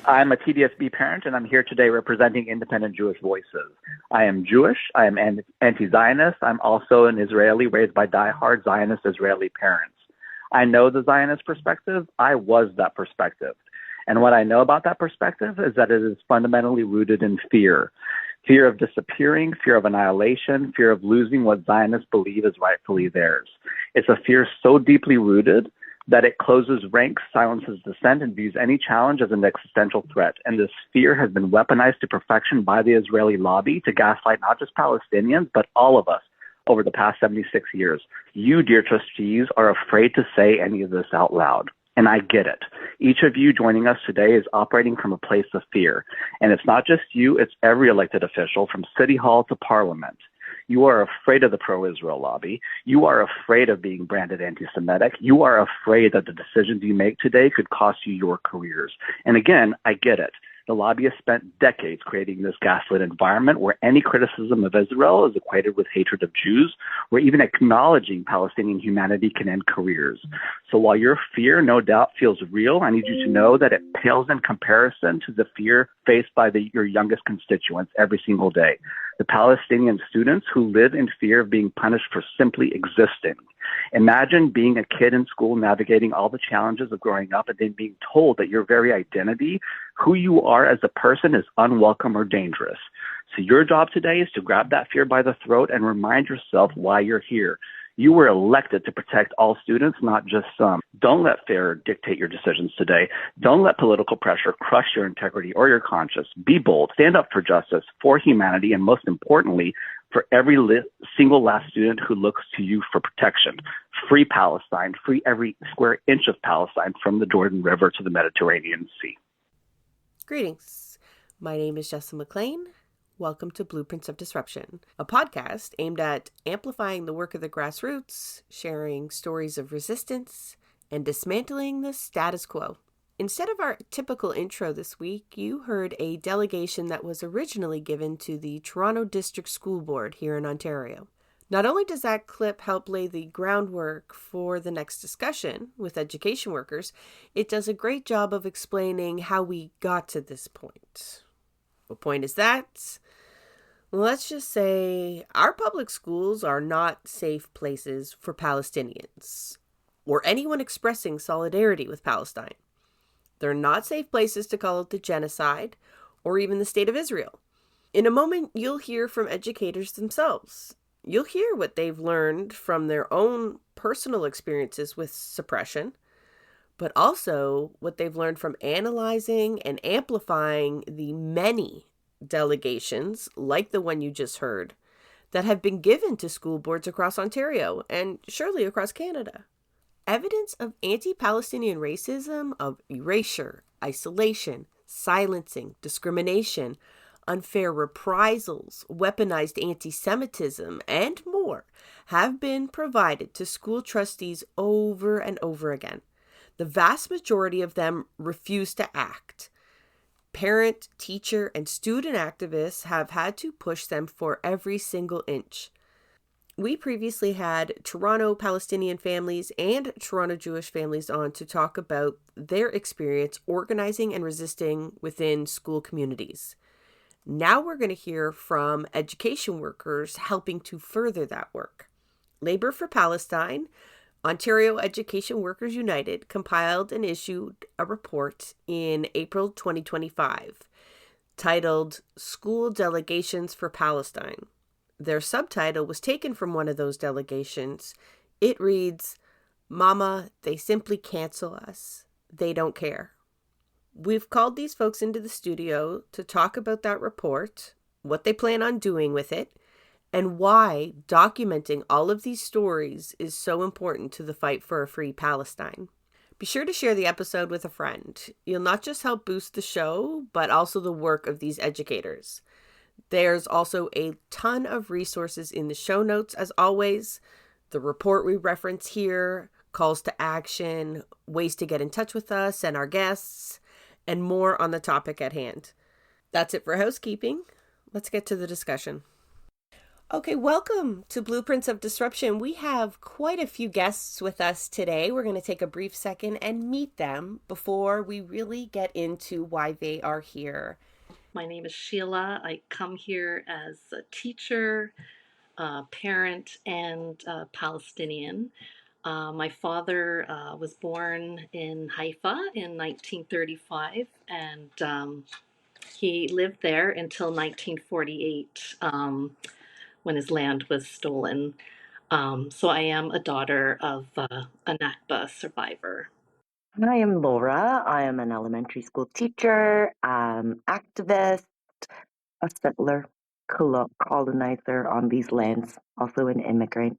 I'm a TDSB parent, and I'm here today representing independent Jewish voices. I am Jewish. I am anti-Zionist. I'm also an Israeli raised by diehard Zionist Israeli parents. I know the Zionist perspective. I was that perspective. And what I know about that perspective is that it is fundamentally rooted in fear. Fear of disappearing, fear of annihilation, fear of losing what Zionists believe is rightfully theirs. It's a fear so deeply rooted that it closes ranks, silences dissent, and views any challenge as an existential threat. And this fear has been weaponized to perfection by the Israeli lobby to gaslight not just Palestinians, but all of us over the past 76 years. You, dear trustees, are afraid to say any of this out loud. And I get it. Each of you joining us today is operating from a place of fear. And it's not just you, it's every elected official from City Hall to Parliament. You are afraid of the pro-Israel lobby. You are afraid of being branded anti-Semitic. You are afraid that the decisions you make today could cost you your careers. And again, I get it. The lobby has spent decades creating this gaslit environment where any criticism of Israel is equated with hatred of Jews, where even acknowledging Palestinian humanity can end careers. So while your fear no doubt feels real, I need you to know that it pales in comparison to the fear faced by your youngest constituents every single day. The Palestinian students who live in fear of being punished for simply existing. Imagine being a kid in school navigating all the challenges of growing up and then being told that your very identity, who you are as a person, is unwelcome or dangerous. So your job today is to grab that fear by the throat and remind yourself why you're here. You were elected to protect all students, not just some. Don't let fear dictate your decisions today. Don't let political pressure crush your integrity or your conscience. Be bold. Stand up for justice, for humanity, and most importantly, for every single last student who looks to you for protection. Free Palestine. Free every square inch of Palestine from the Jordan River to the Mediterranean Sea. Greetings. My name is Jessa McLean. Welcome to Blueprints of Disruption, a podcast aimed at amplifying the work of the grassroots, sharing stories of resistance, and dismantling the status quo. Instead of our typical intro this week, you heard a delegation that was originally given to the Toronto District School Board here in Ontario. Not only does that clip help lay the groundwork for the next discussion with education workers, it does a great job of explaining how we got to this point. What point is that? Let's just say our public schools are not safe places for Palestinians or anyone expressing solidarity with Palestine. They're not safe places to call it the genocide or even the state of Israel. In a moment, you'll hear from educators themselves. You'll hear what they've learned from their own personal experiences with suppression, but also what they've learned from analyzing and amplifying the many delegations, like the one you just heard, that have been given to school boards across Ontario and surely across Canada. Evidence of anti-Palestinian racism, of erasure, isolation, silencing, discrimination, unfair reprisals, weaponized anti-Semitism, and more have been provided to school trustees over and over again. The vast majority of them refuse to act. Parent, teacher, and student activists have had to push them for every single inch. We previously had Toronto Palestinian families and Toronto Jewish families on to talk about their experience organizing and resisting within school communities. Now we're going to hear from education workers helping to further that work. Labor for Palestine, Ontario Education Workers United, compiled and issued a report in April 2025 titled School Delegations for Palestine. Their subtitle was taken from one of those delegations. It reads, "Mama, they simply cancel us. They don't care." We've called these folks into the studio to talk about that report, what they plan on doing with it, and why documenting all of these stories is so important to the fight for a free Palestine. Be sure to share the episode with a friend. You'll not just help boost the show, but also the work of these educators. There's also a ton of resources in the show notes, as always. The report we reference here, calls to action, ways to get in touch with us and our guests, and more on the topic at hand. That's it for housekeeping. Let's get to the discussion. Okay, welcome to Blueprints of Disruption. We have quite a few guests with us today. We're going to take a brief second and meet them before we really get into why they are here. My name is Sheila. I come here as a teacher, parent, and Palestinian. My father was born in Haifa in 1935, and he lived there until 1948 when his land was stolen. So I am a daughter of a Nakba survivor. I am Laura. I am an elementary school teacher, activist, a settler, colonizer on these lands, also an immigrant,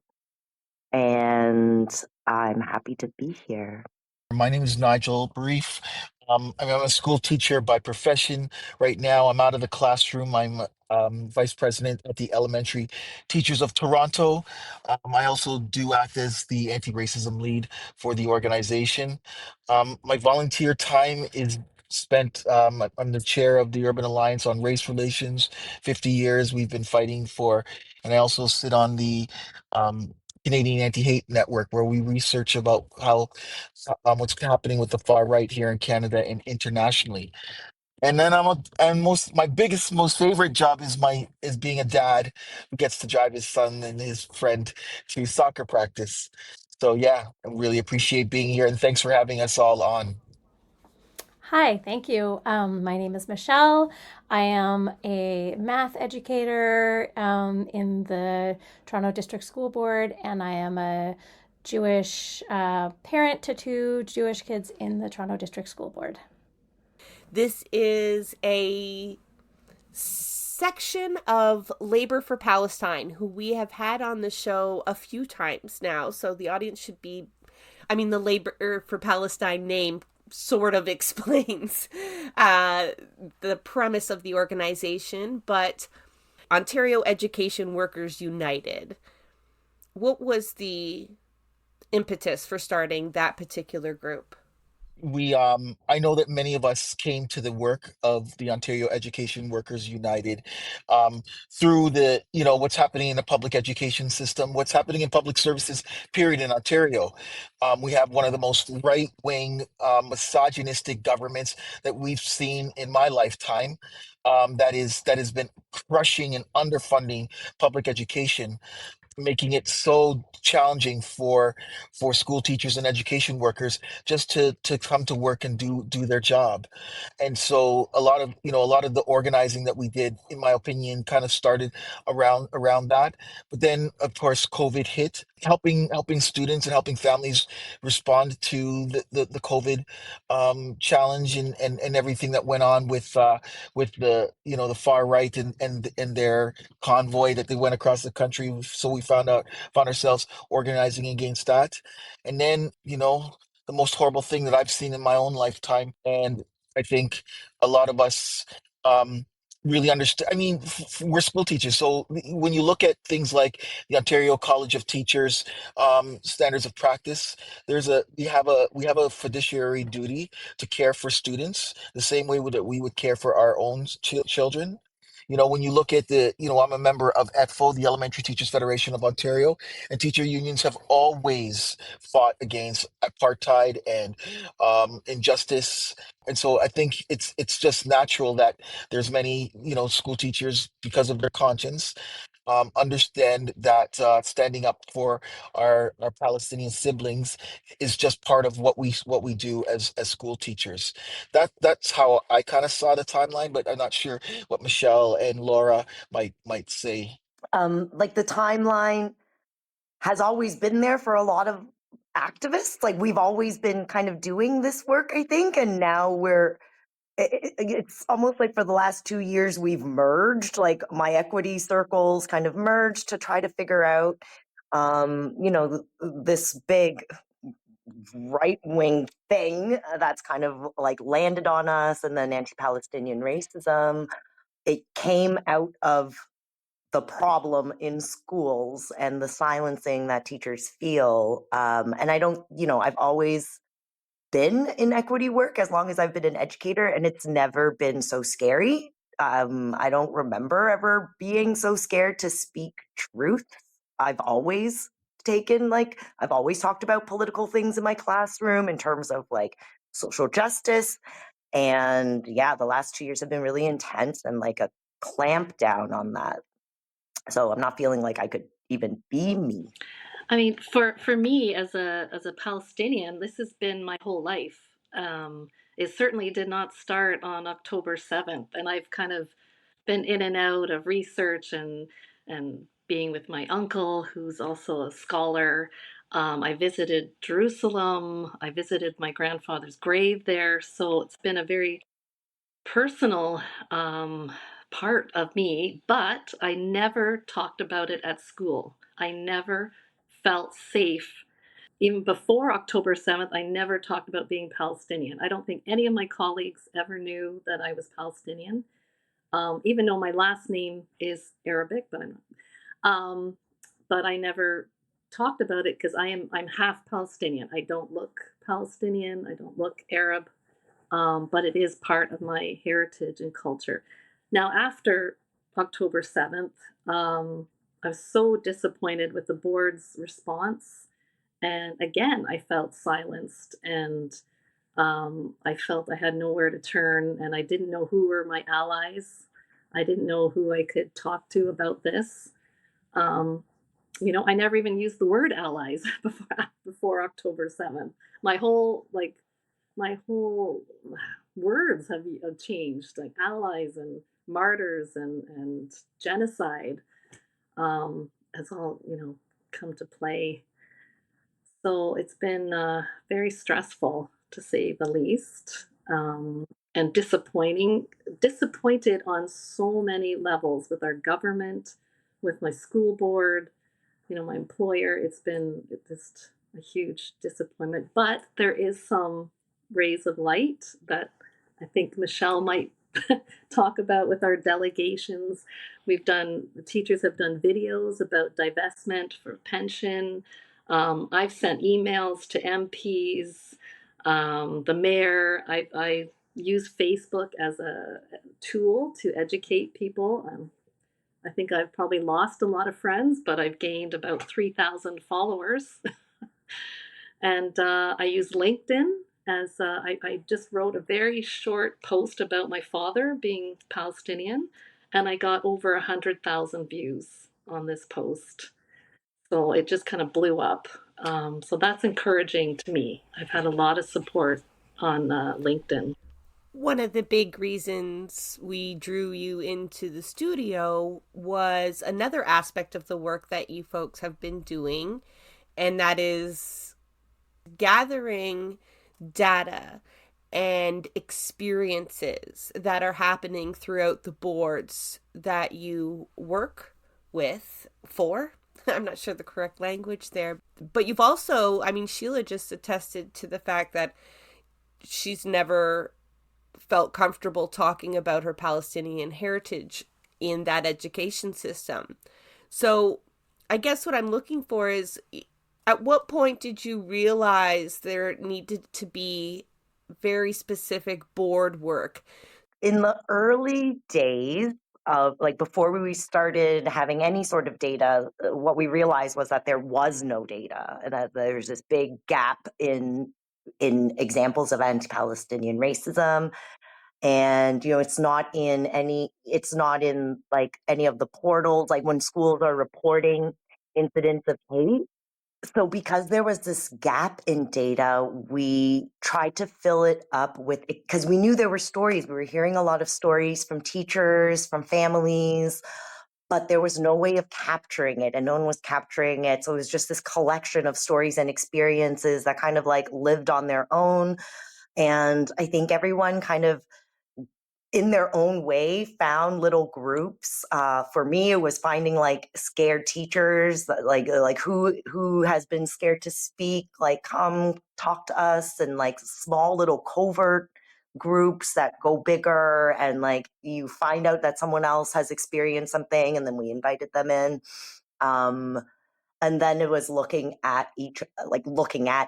and I'm happy to be here. My name is Nigel Brief. I'm a school teacher by profession. Right now, I'm out of the classroom. I'm vice president at the Elementary Teachers of Toronto. I also do act as the anti-racism lead for the organization. My volunteer time is spent, I'm the chair of the Urban Alliance on Race Relations. 50 years we've been fighting for, and I also sit on the Canadian Anti-Hate Network, where we research about how what's happening with the far right here in Canada and internationally. And then and most my biggest, most favorite job is being a dad who gets to drive his son and his friend to soccer practice. So yeah, I really appreciate being here, and thanks for having us all on. Hi, thank you. My name is Michelle. I am a math educator in the Toronto District School Board, and I am a Jewish parent to two Jewish kids in the Toronto District School Board. This is a section of Labor for Palestine, who we have had on the show a few times now. So the audience should be, the Labor for Palestine name sort of explains the premise of the organization, but Ontario Education Workers United. What was the impetus for starting that particular group? I know that many of us came to the work of the Ontario Education Workers United through the, what's happening in the public education system, what's happening in public services, period, in Ontario. We have one of the most right-wing, misogynistic governments that we've seen in my lifetime. That has been crushing and underfunding public education, making it so challenging for school teachers and education workers just to come to work and do their job. And so a lot of the organizing that we did, in my opinion, kind of started around that. But then of course COVID hit, helping students and helping families respond to the COVID challenge, and everything that went on with the, the far right, and their convoy that they went across the country. So we found ourselves organizing against that. And then, the most horrible thing that I've seen in my own lifetime, and I think a lot of us really understand. I mean, we're school teachers, so when you look at things like the Ontario College of Teachers standards of practice, we have a fiduciary duty to care for students the same way that we would care for our own children. When you look at I'm a member of ETFO, the Elementary Teachers Federation of Ontario, and teacher unions have always fought against apartheid and injustice. And so I think it's just natural that there's many, school teachers, because of their conscience, understand that standing up for our Palestinian siblings is just part of what we do as school teachers. That's how I kind of saw the timeline, but I'm not sure what Michelle and Laura might say. Like the timeline has always been there for a lot of activists. Like we've always been kind of doing this work, I think, and now it's almost like for the last 2 years we've merged, like my equity circles kind of merged to try to figure out this big right wing thing that's kind of like landed on us, and then anti-Palestinian racism. It came out of the problem in schools and the silencing that teachers feel. And I don't, I've always been in equity work as long as I've been an educator, and it's never been so scary. I don't remember ever being so scared to speak truth. I've always I've always talked about political things in my classroom in terms of like social justice. And yeah, the last 2 years have been really intense and like a clamp down on that. So I'm not feeling like I could even be me. I mean, for me as a Palestinian, this has been my whole life. It certainly did not start on October 7th, and I've kind of been in and out of research and being with my uncle, who's also a scholar. I visited Jerusalem. I visited my grandfather's grave there, so it's been a very personal part of me, but I never talked about it at school. I never felt safe. Even before October 7th, I never talked about being Palestinian. I don't think any of my colleagues ever knew that I was Palestinian, even though my last name is Arabic, but I'm not. But I never talked about it because I'm half Palestinian. I don't look Palestinian. I don't look Arab, but it is part of my heritage and culture. Now, after October 7th, I was so disappointed with the board's response. And again, I felt silenced and I felt I had nowhere to turn and I didn't know who were my allies. I didn't know who I could talk to about this. Um, I never even used the word allies before October 7th. My whole like my whole words have changed, like allies and martyrs and genocide has all come to play. So it's been very stressful to say the least, and disappointed on so many levels with our government, with my school board, my employer. It's been just a huge disappointment, but there is some rays of light that I think Michelle might talk about with our delegations. The teachers have done videos about divestment for pension. I've sent emails to MPs, the mayor. I use Facebook as a tool to educate people. I think I've probably lost a lot of friends, but I've gained about 3,000 followers. And I use LinkedIn as I just wrote a very short post about my father being Palestinian, and I got over 100,000 views on this post. So it just kind of blew up. So that's encouraging to me. I've had a lot of support on LinkedIn. One of the big reasons we drew you into the studio was another aspect of the work that you folks have been doing, and that is gathering data and experiences that are happening throughout the boards that you work with for. I'm not sure the correct language there, but you've also, Sheila just attested to the fact that she's never felt comfortable talking about her Palestinian heritage in that education system. So I guess what I'm looking for is, at what point did you realize there needed to be very specific board work? In the early days of like before we started having any sort of data, what we realized was that there was no data and that there's this big gap in examples of anti-Palestinian racism. And it's not in like any of the portals, like when schools are reporting incidents of hate. So because there was this gap in data, we tried to fill it up with, because we knew there were stories. We were hearing a lot of stories from teachers, from families, but there was no way of capturing it and no one was capturing it. So it was just this collection of stories and experiences that kind of like lived on their own. And I think everyone kind of in their own way found little groups. For me, it was finding like scared teachers, like who has been scared to speak, like come talk to us, and like small little covert groups that go bigger, and like you find out that someone else has experienced something, and then we invited them in. And then it was looking at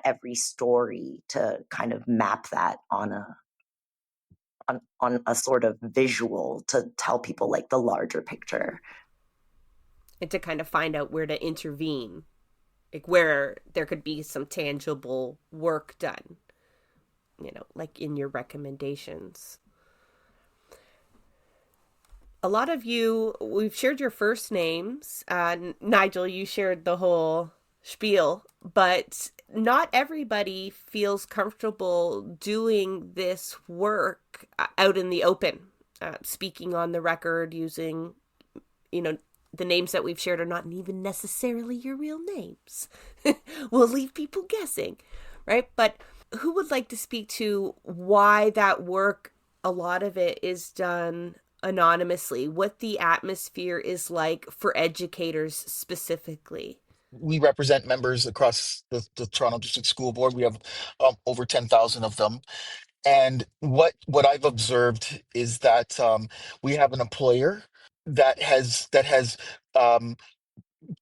every story to kind of map that on on a sort of visual to tell people like the larger picture. And to kind of find out where to intervene, like where there could be some tangible work done, like in your recommendations. A lot of you, we've shared your first names. Nigel, you shared the whole spiel, but not everybody feels comfortable doing this work out in the open, speaking on the record, using, the names that we've shared are not even necessarily your real names. We'll leave people guessing, right? But who would like to speak to why that work, a lot of it is done anonymously, what the atmosphere is like for educators specifically? We represent members across the Toronto District School Board. We have over 10,000 of them. And what I've observed is that we have an employer that has um,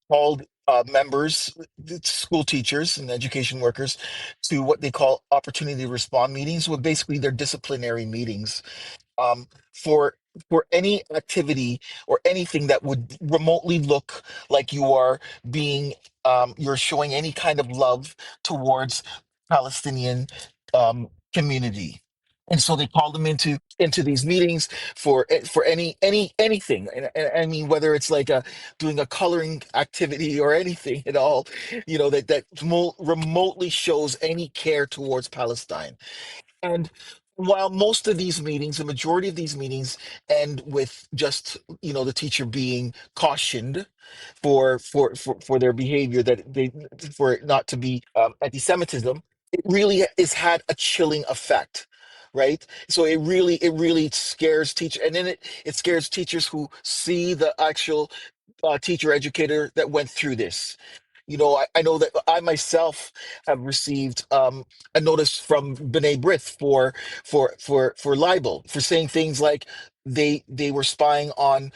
called members, school teachers and education workers, to what they call opportunity to respond meetings, with basically their disciplinary meetings, um, for any activity or anything that would remotely look like you are being you're showing any kind of love towards Palestinian community. And so they call them into these meetings for anything. And I mean, whether it's like doing a coloring activity or anything at all, that remotely shows any care towards Palestine. And while most of these meetings, the majority of these meetings end with just, the teacher being cautioned for their behavior, that they for it not to be anti-Semitism, it really has had a chilling effect. Right. So it really scares teachers, and then it scares teachers who see the actual teacher educator that went through this. I know that I myself have received a notice from B'nai B'rith for libel, for saying things like they were spying on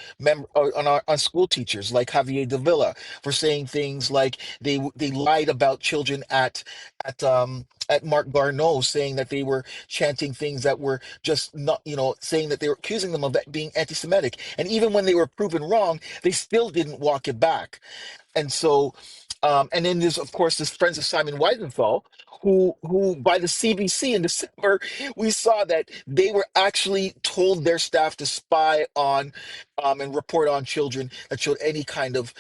on school teachers like Javier Davila, for saying things like they lied about children at Mark Garneau, saying that they were chanting things that were just not, saying that they were accusing them of being anti-Semitic, and even when they were proven wrong, they still didn't walk it back. And so, and then there's of course this Friends of Simon Wiesenthal, who by the CBC in December, we saw that they were actually told their staff to spy on and report on children that showed any kind of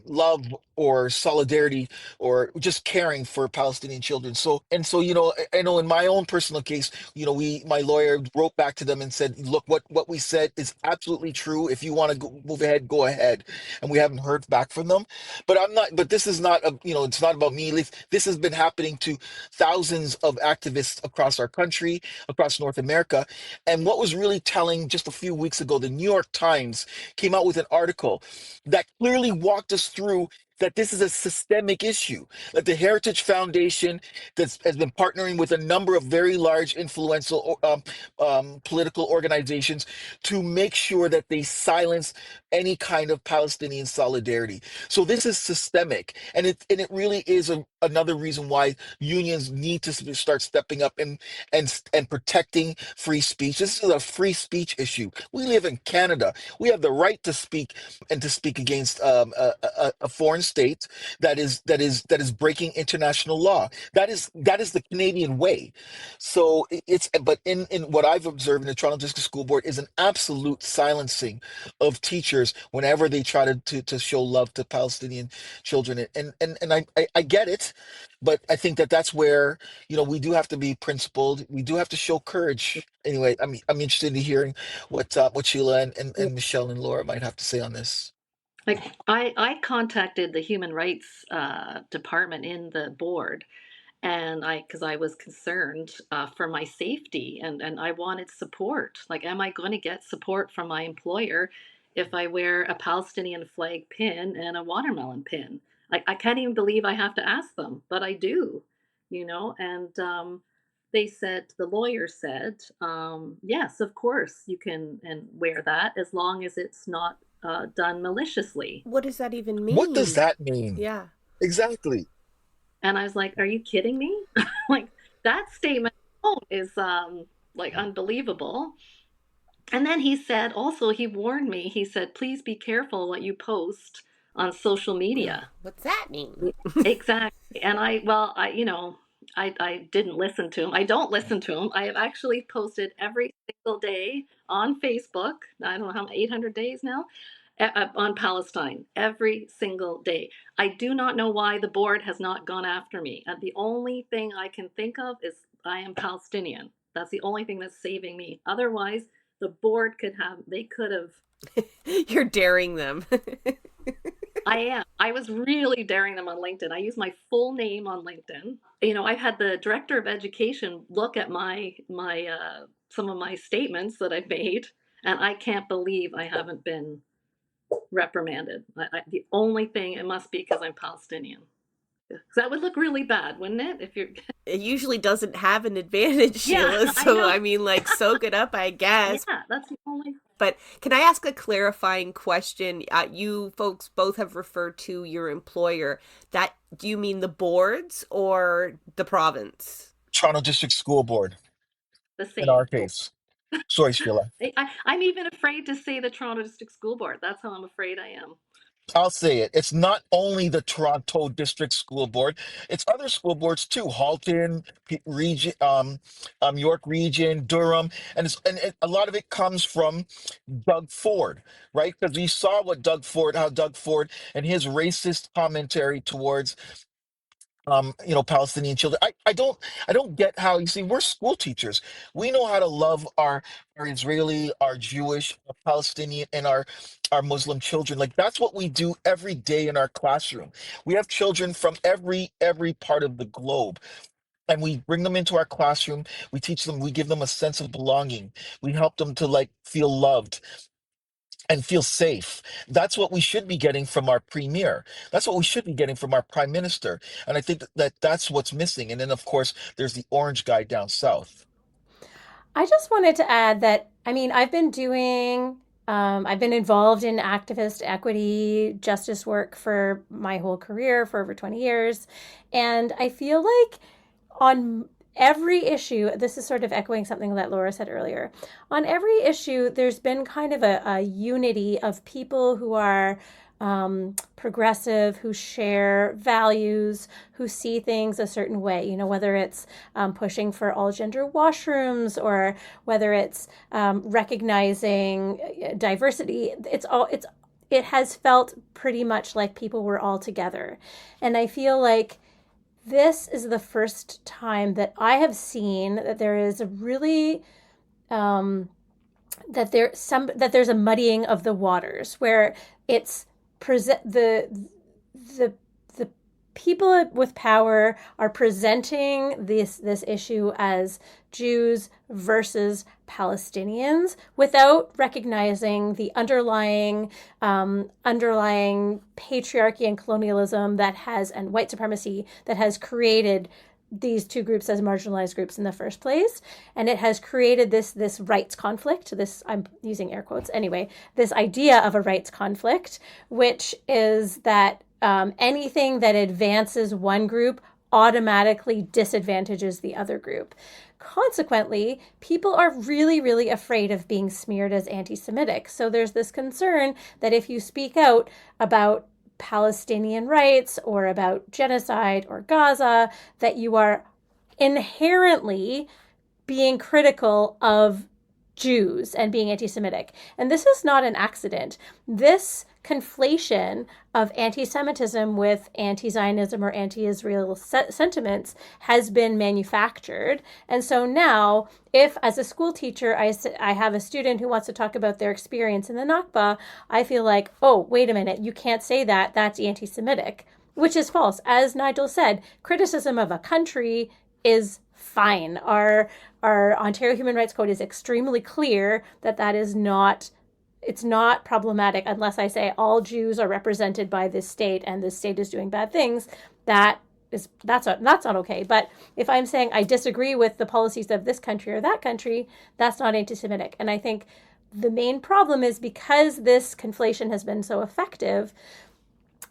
love or solidarity or just caring for Palestinian children. So I know in my own personal case, my lawyer wrote back to them and said, look, what we said is absolutely true. If you want to move ahead, go ahead. And we haven't heard back from them. But this is not it's not about me. This has been happening to thousands of activists across our country, across North America. And what was really telling, just a few weeks ago, the New York Times came out with an article that clearly walked us through that this is a systemic issue, that the Heritage Foundation has been partnering with a number of very large, influential political organizations to make sure that they silence any kind of Palestinian solidarity. So this is systemic, and it really is another reason why unions need to start stepping up and protecting free speech. This is a free speech issue. We live in Canada. We have the right to speak, and to speak against a foreign state that is breaking international law. That is the Canadian way. So but in what I've observed in the Toronto District School Board is an absolute silencing of teachers whenever they try to show love to Palestinian children. And I get it, but I think that's where we do have to be principled. We do have to show courage. Anyway, I'm interested in hearing what Sheila and Michelle and Laura might have to say on this. Like I contacted the human rights department in the board, and because I was concerned for my safety, and I wanted support. Like, am I going to get support from my employer if I wear a Palestinian flag pin and a watermelon pin? Like, I can't even believe I have to ask them, but I do, And they said, the lawyer said, yes, of course you can and wear that as long as it's not done maliciously. What does that even What does mean? that mean? Yeah. Exactly. And I was like, "Are you kidding me?" Like, that statement alone is like unbelievable. And then he said, also, he warned me, he said, please be careful what you post on social media. What's that mean? Exactly. And I didn't listen to him. I don't listen to him. I have actually posted every single day on Facebook. I don't know how 800 days now on Palestine every single day. I do not know why the board has not gone after me. And the only thing I can think of is I am Palestinian. That's the only thing that's saving me. Otherwise, the board they could have. You're daring them. I am. I was really daring them on LinkedIn. I use my full name on LinkedIn. I've had the director of education look at my some of my statements that I've made, and I can't believe I haven't been reprimanded. The only thing, it must be because I'm Palestinian. That would look really bad, wouldn't it? If you're It usually doesn't have an advantage, Sheila. Yeah, I So, know. I mean, like, soak it up, I guess. Yeah, that's the only. But can I ask a clarifying question? You folks both have referred to your employer. Do you mean the boards or the province? Toronto District School Board, The in same. our case. Sorry, Sheila. I'm even afraid to say the Toronto District School Board. That's how I'm afraid I am. I'll say it. It's not only the Toronto District School Board; it's other school boards too. Halton Region, York Region, Durham, and a lot of it comes from Doug Ford, right? Because we saw how Doug Ford and his racist commentary towards Palestinian children. I don't get how, you see, we're school teachers. We know how to love our Israeli, our Jewish, our Palestinian, and our Muslim children. Like, that's what we do every day in our classroom. We have children from every part of the globe. And we bring them into our classroom. We teach them. We give them a sense of belonging. We help them to like feel loved and feel safe. That's what we should be getting from our premier. That's what we should be getting from our prime minister. And I think that's what's missing. And then, of course, there's the orange guy down south. I just wanted to add that, I mean, I've been involved in activist equity justice work for my whole career, for over 20 years. And I feel like on every issue, this is sort of echoing something that Laura said earlier. On every issue, there's been kind of a unity of people who are progressive, who share values, who see things a certain way. Whether it's pushing for all gender washrooms or whether it's recognizing diversity. It has felt pretty much like people were all together, and I feel like this is the first time that I have seen that there is a really that there's a muddying of the waters where it's the people with power are presenting this ity as Jews versus Palestinians without recognizing the underlying patriarchy and colonialism and white supremacy that has created these two groups as marginalized groups in the first place. And it has created this rights conflict, I'm using air quotes anyway, this idea of a rights conflict, which is that anything that advances one group automatically disadvantages the other group. Consequently, people are really, really afraid of being smeared as anti-Semitic. So there's this concern that if you speak out about Palestinian rights or about genocide or Gaza, that you are inherently being critical of Jews and being anti-Semitic. And this is not an accident. This conflation of anti-Semitism with anti-Zionism or anti-Israel sentiments has been manufactured. And so now, if as a school teacher, I have a student who wants to talk about their experience in the Nakba, I feel like, oh, wait a minute, you can't say that, that's anti-Semitic, which is false. As Nigel said, criticism of a country is fine. Our Ontario Human Rights Code is extremely clear that is not, it's not problematic unless I say all Jews are represented by this state and this state is doing bad things. That's not okay. But if I'm saying I disagree with the policies of this country or that country, that's not anti-Semitic. And I think the main problem is because this conflation has been so effective,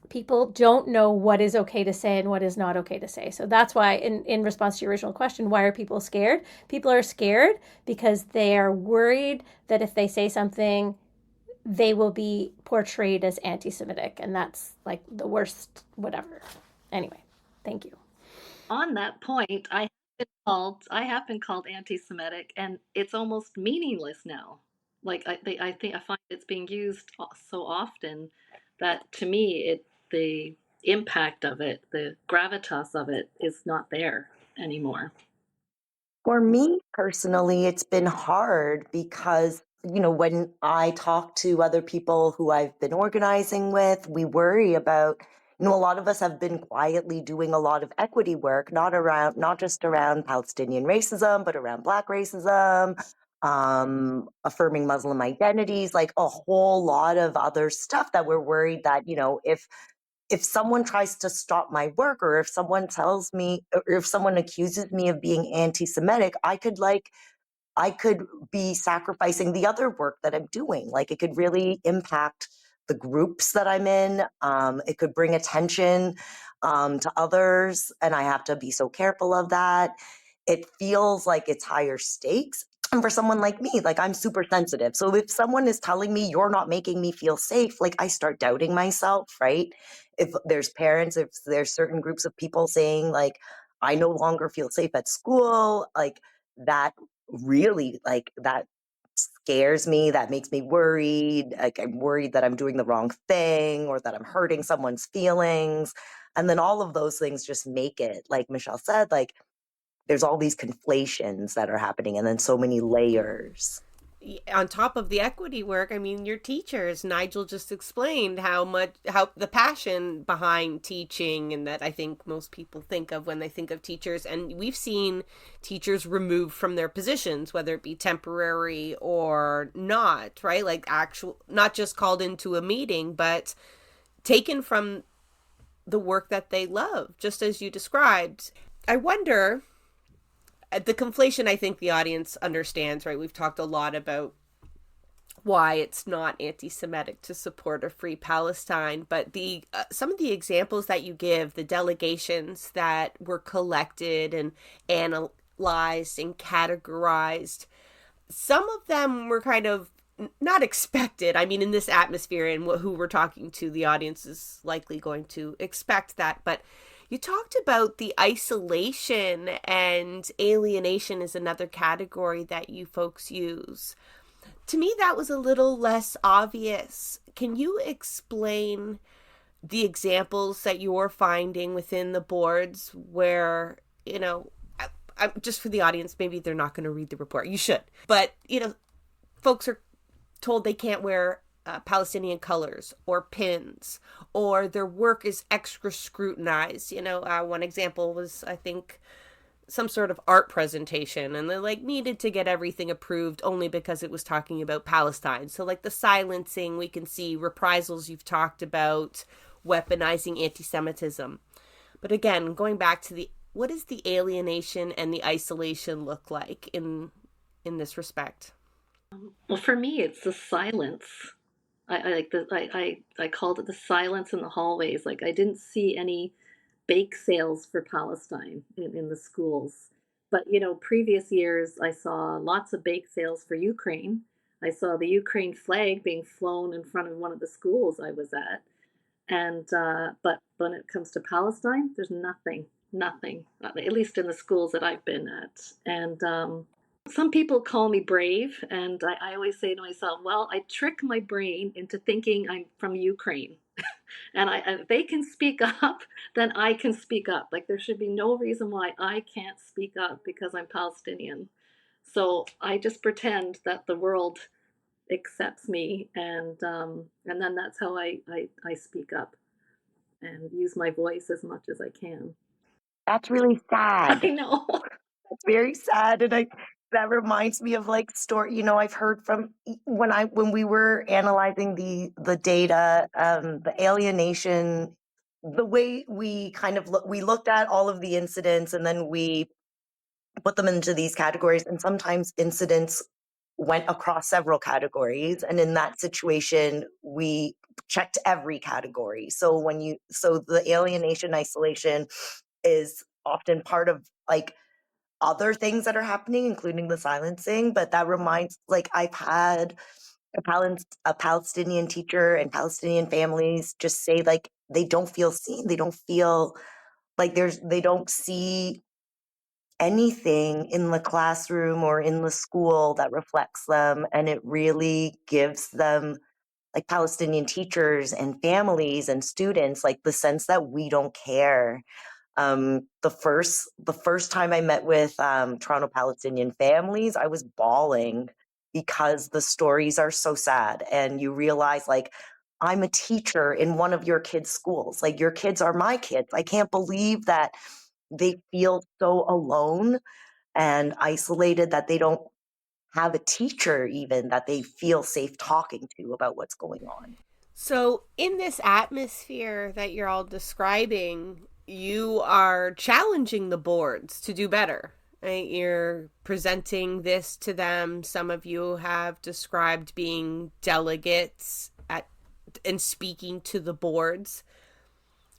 people don't know what is okay to say and what is not okay to say. So that's why, in response to your original question, why are people scared? People are scared because they are worried that if they say something, they will be portrayed as anti-Semitic, and that's like the worst, whatever. Anyway, thank you. On that point, I have been called anti-Semitic, and it's almost meaningless now. Like I think I find it's being used so often that to me the impact of it, the gravitas of it, is not there anymore. For me personally, it's been hard because, when I talk to other people who I've been organizing with, we worry about, a lot of us have been quietly doing a lot of equity work, not just around Palestinian racism, but around Black racism, affirming Muslim identities, like a whole lot of other stuff that we're worried that, if someone tries to stop my work, or if someone tells me, or if someone accuses me of being anti-Semitic, I could be sacrificing the other work that I'm doing. Like, it could really impact the groups that I'm in. It could bring attention to others, and I have to be so careful of that. It feels like it's higher stakes. And for someone like me, like, I'm super sensitive. So if someone is telling me you're not making me feel safe, like, I start doubting myself, right? If there's parents, if there's certain groups of people saying, like, I no longer feel safe at school, like, that really, like, that scares me, that makes me worried. Like, I'm worried that I'm doing the wrong thing, or that I'm hurting someone's feelings. And then all of those things just make it, like Michelle said, like, there's all these conflations that are happening, and then so many layers. On top of the equity work, I mean, your teachers, Nigel just explained how the passion behind teaching, and that I think most people think of when they think of teachers. And we've seen teachers removed from their positions, whether it be temporary or not, right? Like, actual, not just called into a meeting, but taken from the work that they love, just as you described. I wonder, the conflation, I think the audience understands, right? We've talked a lot about why it's not anti-Semitic to support a free Palestine, but the some of the examples that you give, the delegations that were collected and analyzed and categorized, some of them were kind of not expected. I mean, in this atmosphere and who we're talking to, the audience is likely going to expect that, but you talked about the isolation, and alienation is another category that you folks use. To me, that was a little less obvious. Can you explain the examples that you're finding within the boards where, just for the audience, maybe they're not going to read the report. You should. But, folks are told they can't wear Palestinian colors or pins, or their work is extra scrutinized. One example was, I think, some sort of art presentation, and they needed to get everything approved only because it was talking about Palestine. So the silencing, we can see reprisals you've talked about, weaponizing anti-Semitism. But again, going back to what does the alienation and the isolation look like in this respect? Well, for me, it's the silence. I called it the silence in the hallways. Like, I didn't see any bake sales for Palestine in the schools. But, previous years I saw lots of bake sales for Ukraine. I saw the Ukraine flag being flown in front of one of the schools I was at. And but when it comes to Palestine, there's nothing, at least in the schools that I've been at. And some people call me brave, and I always say to myself, well, I trick my brain into thinking I'm from Ukraine. And if they can speak up, then I can speak up. Like, there should be no reason why I can't speak up because I'm Palestinian. So I just pretend that the world accepts me, and then that's how I speak up and use my voice as much as I can. That's really sad. I know. It's very sad, and that reminds me of story. I've heard from when we were analyzing the data, the alienation, the way we kind of we looked at all of the incidents, and then we put them into these categories, and sometimes incidents went across several categories, and in that situation we checked every category. So the alienation, isolation is often part of like other things that are happening, including the silencing. But that reminds, like, I've had a Palestinian teacher and Palestinian families just say like they don't feel seen. They don't feel like they don't see anything in the classroom or in the school that reflects them. And it really gives them, like Palestinian teachers and families and students, like the sense that we don't care. The first time I met with Toronto Palestinian families, I was bawling because the stories are so sad, and you realize like I'm a teacher in one of your kids' schools. Like your kids are my kids. I can't believe that they feel so alone and isolated, that they don't have a teacher even that they feel safe talking to about what's going on. So, in this atmosphere that you're all describing, you are challenging the boards to do better, right? You're presenting this to them. Some of you have described being delegates and speaking to the boards.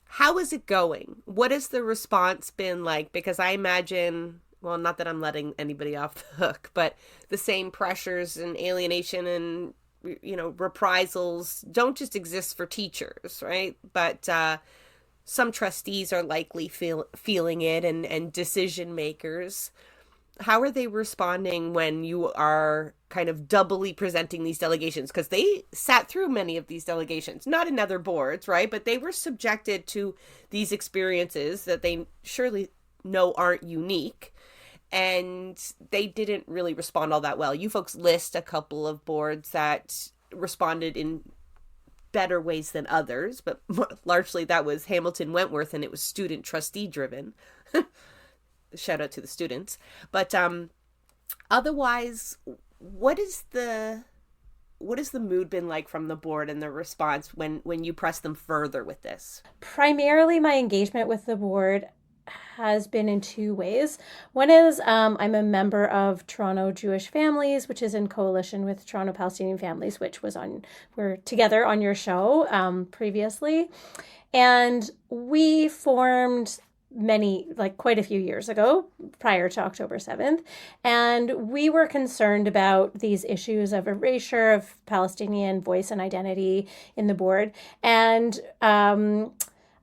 How is it going? What has the response been like? Because I imagine, well, not that I'm letting anybody off the hook, but the same pressures and alienation and reprisals don't just exist for teachers, right? But some trustees are likely feeling it, and decision makers. How are they responding when you are kind of doubly presenting these delegations? Because they sat through many of these delegations, not in other boards, right? But they were subjected to these experiences that they surely know aren't unique. And they didn't really respond all that well. You folks list a couple of boards that responded in better ways than others, but largely that was Hamilton Wentworth, and it was student trustee driven. Shout out to the students. But otherwise, what is the mood been like from the board and the response when you press them further with this? Primarily, my engagement with the board has been in two ways. One is I'm a member of Toronto Jewish Families, which is in coalition with Toronto Palestinian Families, which we're together on your show previously. And we formed quite a few years ago, prior to October 7th. And we were concerned about these issues of erasure of Palestinian voice and identity in the board. And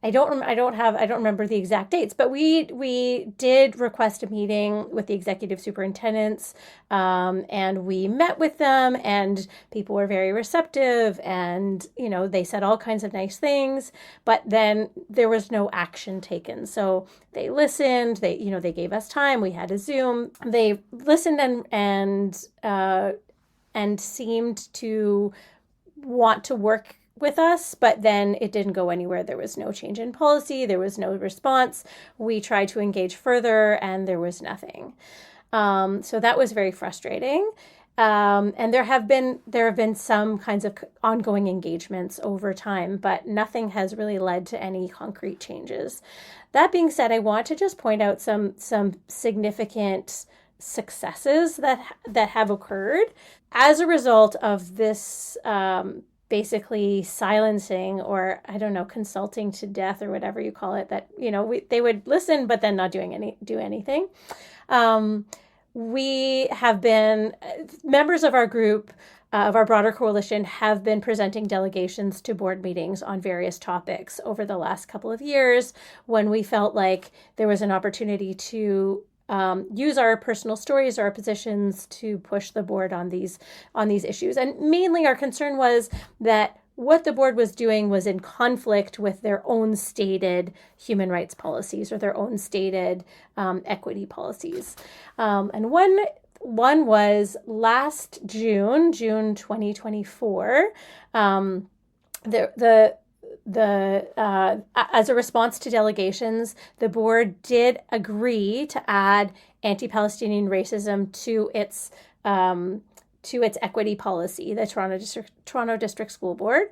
I don't remember the exact dates, but we did request a meeting with the executive superintendents, and we met with them, and people were very receptive, and they said all kinds of nice things, but then there was no action taken. So they listened, they gave us time. We had a Zoom. They listened and seemed to want to work with us, but then it didn't go anywhere. There was no change in policy. There was no response. We tried to engage further, and there was nothing. So that was very frustrating. And there have been some kinds of ongoing engagements over time, but nothing has really led to any concrete changes. That being said, I want to just point out some significant successes that have occurred as a result of this basically silencing, or I don't know, consulting to death, or whatever you call it, that they would listen but then not do anything. We have been members of our group, of our broader coalition, have been presenting delegations to board meetings on various topics over the last couple of years, when we felt like there was an opportunity to use our personal stories or our positions to push the board on these issues. And mainly our concern was that what the board was doing was in conflict with their own stated human rights policies, or their own stated equity policies. And one was last June 2024, as a response to delegations, the board did agree to add anti-Palestinian racism to its equity policy. The Toronto District School Board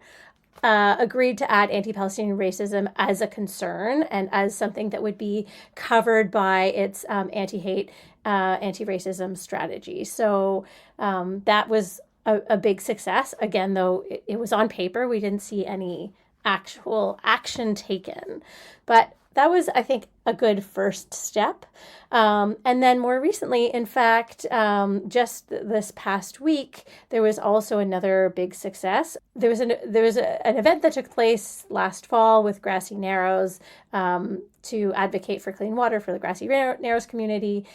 agreed to add anti-Palestinian racism as a concern and as something that would be covered by its anti-hate, anti-racism strategy. So that was a big success. Again, though, it was on paper. We didn't see any actual action taken. But that was, I think, a good first step. And then more recently, in fact, just this past week, there was also another big success. There was an event that took place last fall with Grassy Narrows to advocate for clean water for the Grassy Narrows community.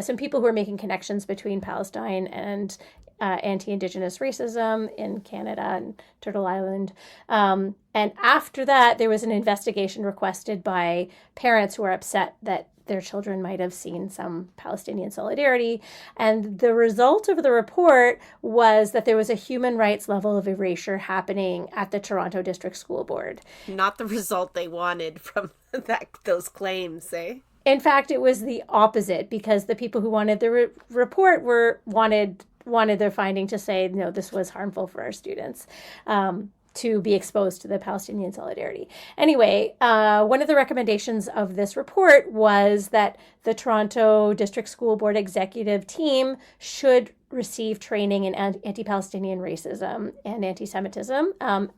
Some people who are making connections between Palestine and anti-Indigenous racism in Canada and Turtle Island. And after that, there was an investigation requested by parents who are upset that their children might have seen some Palestinian solidarity. And the result of the report was that there was a human rights level of erasure happening at the Toronto District School Board. Not the result they wanted from those claims, eh? In fact, it was the opposite, because the people who wanted the report wanted their finding to say, no, this was harmful for our students, to be exposed to the Palestinian solidarity. Anyway, one of the recommendations of this report was that the Toronto District School Board executive team should receive training in anti-Palestinian racism and antisemitism,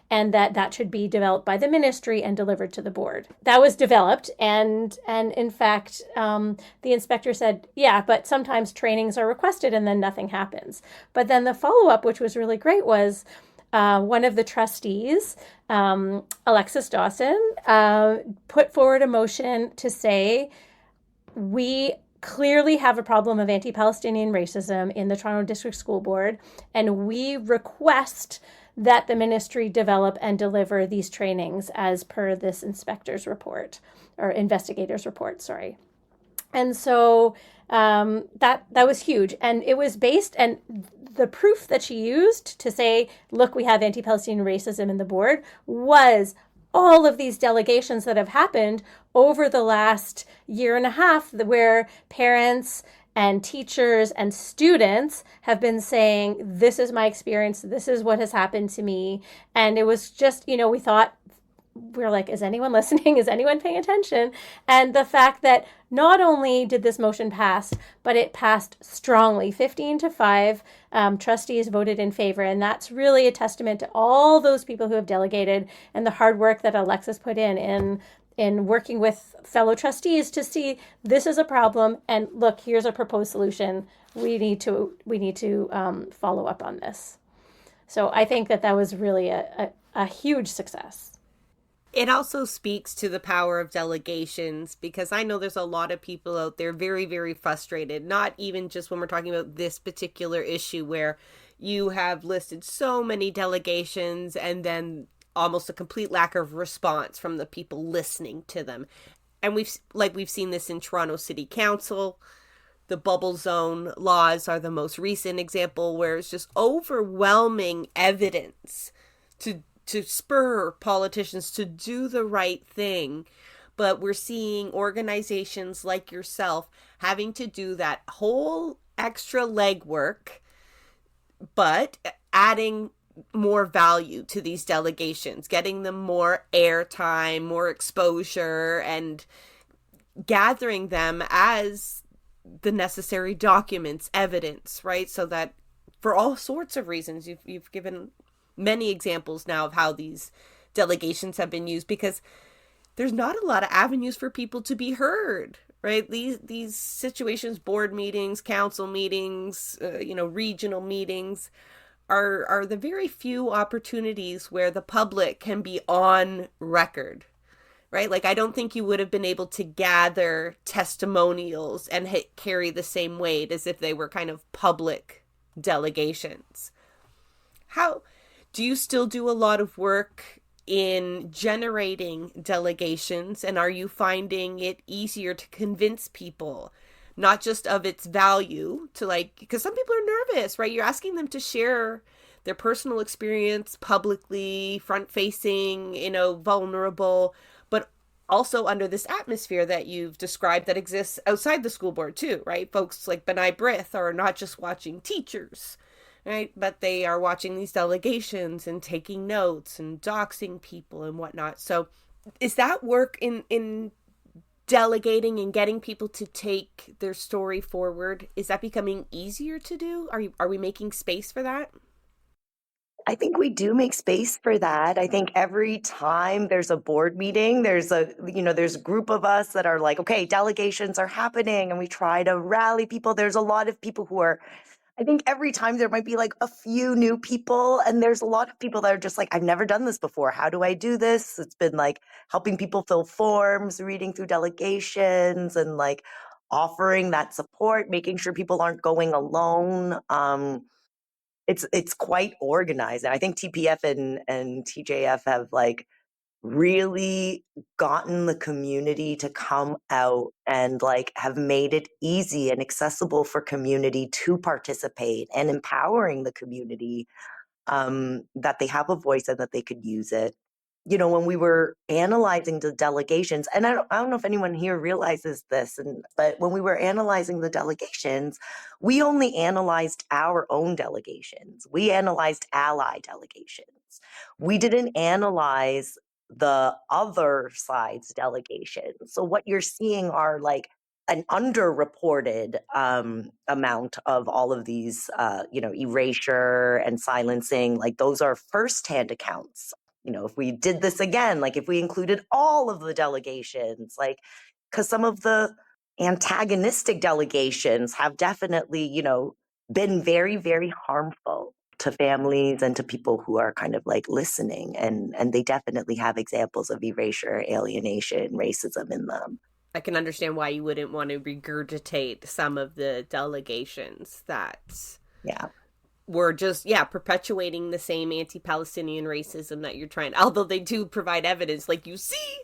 and that should be developed by the ministry and delivered to the board. That was developed, and in fact, the inspector said, yeah, but sometimes trainings are requested and then nothing happens. But then the follow-up, which was really great, was one of the trustees, Alexis Dawson, put forward a motion to say, we clearly have a problem of anti-Palestinian racism in the Toronto District School Board, and we request that the ministry develop and deliver these trainings as per this inspector's report, or investigator's report, sorry. And so that was huge. And it was based, and the proof that she used to say, look, we have anti-Palestinian racism in the board, was all of these delegations that have happened over the last year and a half, where parents and teachers and students have been saying, this is my experience, this is what has happened to me. And it was just, we we're like, is anyone listening? Is anyone paying attention? And the fact that not only did this motion pass, but it passed strongly, 15-5, trustees voted in favor. And that's really a testament to all those people who have delegated and the hard work that Alexis put in working with fellow trustees to see this is a problem, and look, here's a proposed solution. We need to follow up on this. So I think that was really a huge success. It also speaks to the power of delegations, because I know there's a lot of people out there very, very frustrated, not even just when we're talking about this particular issue where you have listed so many delegations and then almost a complete lack of response from the people listening to them. And we've seen this in Toronto City Council. The bubble zone laws are the most recent example, where it's just overwhelming evidence to spur politicians to do the right thing. But we're seeing organizations like yourself having to do that whole extra legwork, but adding more value to these delegations, getting them more airtime, more exposure, and gathering them as the necessary documents, evidence, right? So that for all sorts of reasons, you've given many examples now of how these delegations have been used, because there's not a lot of avenues for people to be heard, right? These situations, board meetings, council meetings, regional meetings, are the very few opportunities where the public can be on record, right? Like, I don't think you would have been able to gather testimonials and carry the same weight as if they were kind of public delegations. How do you still do a lot of work in generating delegations, and are you finding it easier to convince people, not just of its value, to because some people are nervous, right? You're asking them to share their personal experience publicly, front-facing, vulnerable, but also under this atmosphere that you've described that exists outside the school board too, right? Folks like B'nai B'rith are not just watching teachers, right? But they are watching these delegations and taking notes and doxing people and whatnot. So is that work in delegating and getting people to take their story forward, is that becoming easier to do? Are we making space for that? I think we do make space for that. I think every time there's a board meeting, there's a group of us that are like, okay, delegations are happening, and we try to rally people. There's a lot of people who are, I think every time there might be like a few new people, and there's a lot of people that are just like, I've never done this before. How do I do this? It's been like helping people fill forms, reading through delegations, and like offering that support, making sure people aren't going alone. It's quite organized. And I think TPF and TJF have like really gotten the community to come out and like have made it easy and accessible for community to participate, and empowering the community that they have a voice and that they could use it. When we were analyzing the delegations, and I don't know if anyone here realizes this, but when we were analyzing the delegations, we only analyzed our own delegations. We analyzed ally delegations. We didn't analyze the other side's delegations. So what you're seeing are like an underreported amount of all of these, erasure and silencing. Like those are firsthand accounts. If we did this again, like if we included all of the delegations, like, because some of the antagonistic delegations have definitely, been very, very harmful to families and to people who are kind of like listening. And they definitely have examples of erasure, alienation, racism in them. I can understand why you wouldn't want to regurgitate some of the delegations that were just, perpetuating the same anti-Palestinian racism that you're trying, although they do provide evidence, like, you see,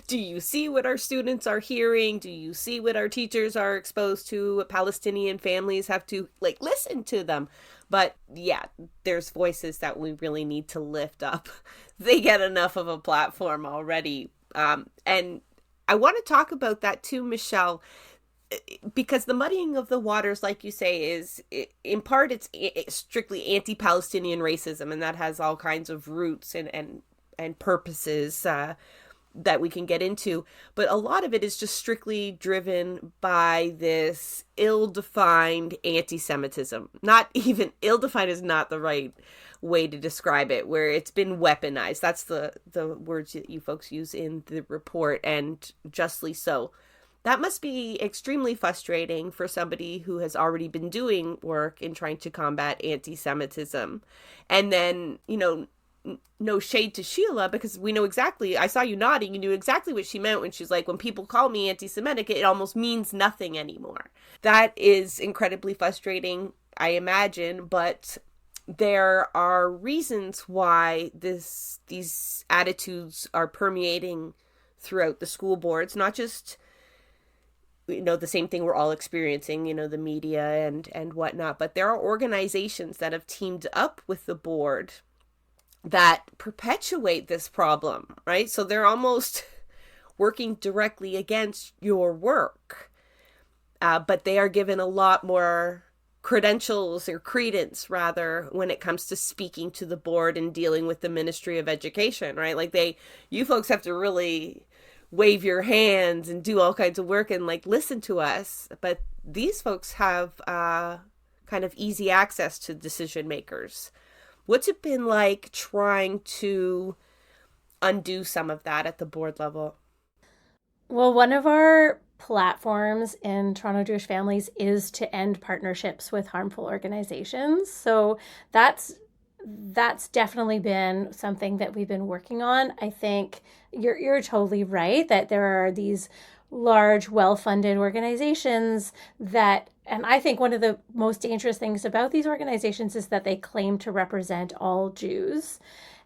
do you see what our students are hearing? Do you see what our teachers are exposed to? Palestinian families have to, like, listen to them. But yeah, there's voices that we really need to lift up. They get enough of a platform already. And I want to talk about that too, Michelle, because the muddying of the waters, like you say, is in part it's strictly anti-Palestinian racism, and that has all kinds of roots and purposes that we can get into. But a lot of it is just strictly driven by this ill-defined anti-Semitism. Not even ill-defined is not the right way to describe it, where it's been weaponized. That's the words that you folks use in the report, and justly so. That must be extremely frustrating for somebody who has already been doing work in trying to combat anti-Semitism. And then, no shade to Sheila, because we know exactly, I saw you nodding, you knew exactly what she meant when she's like, when people call me anti-Semitic, it almost means nothing anymore. That is incredibly frustrating, I imagine, but there are reasons why these attitudes are permeating throughout the school boards, not just the same thing we're all experiencing, the media and whatnot, but there are organizations that have teamed up with the board that perpetuate this problem, right? So they're almost working directly against your work, but they are given a lot more credentials, or credence rather, when it comes to speaking to the board and dealing with the Ministry of Education, right? Like you folks have to really wave your hands and do all kinds of work and like listen to us, but these folks have kind of easy access to decision makers. What's it been like trying to undo some of that at the board level? Well, one of our platforms in Toronto Jewish Families is to end partnerships with harmful organizations. So that's definitely been something that we've been working on. I think you're totally right that there are these large, well-funded organizations that, and I think one of the most dangerous things about these organizations is that they claim to represent all Jews.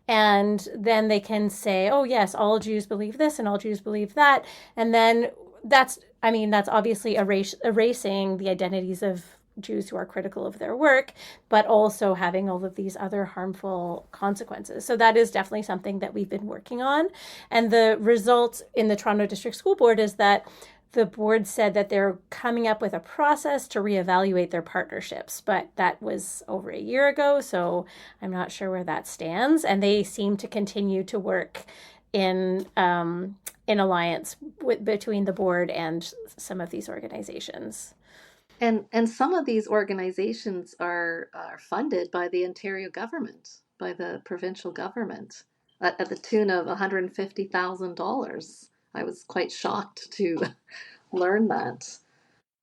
And then they can say, oh, yes, all Jews believe this and all Jews believe that. And then that's obviously erasing the identities of Jews who are critical of their work, but also having all of these other harmful consequences. So that is definitely something that we've been working on. And the result in the Toronto District School Board is that the board said that they're coming up with a process to reevaluate their partnerships, but that was over a year ago, so I'm not sure where that stands. And they seem to continue to work in alliance between the board and some of these organizations. And some of these organizations are funded by the Ontario government, by the provincial government, at the tune of $150,000. I was quite shocked to learn that.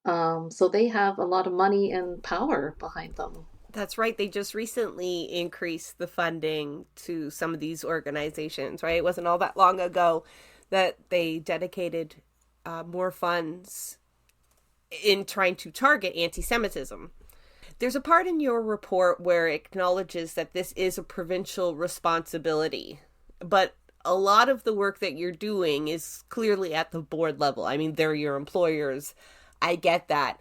So they have a lot of money and power behind them. That's right. They just recently increased the funding to some of these organizations, right? It wasn't all that long ago that they dedicated more funds in trying to target anti-Semitism. There's a part in your report where it acknowledges that this is a provincial responsibility, but a lot of the work that you're doing is clearly at the board level. I mean, they're your employers. I get that.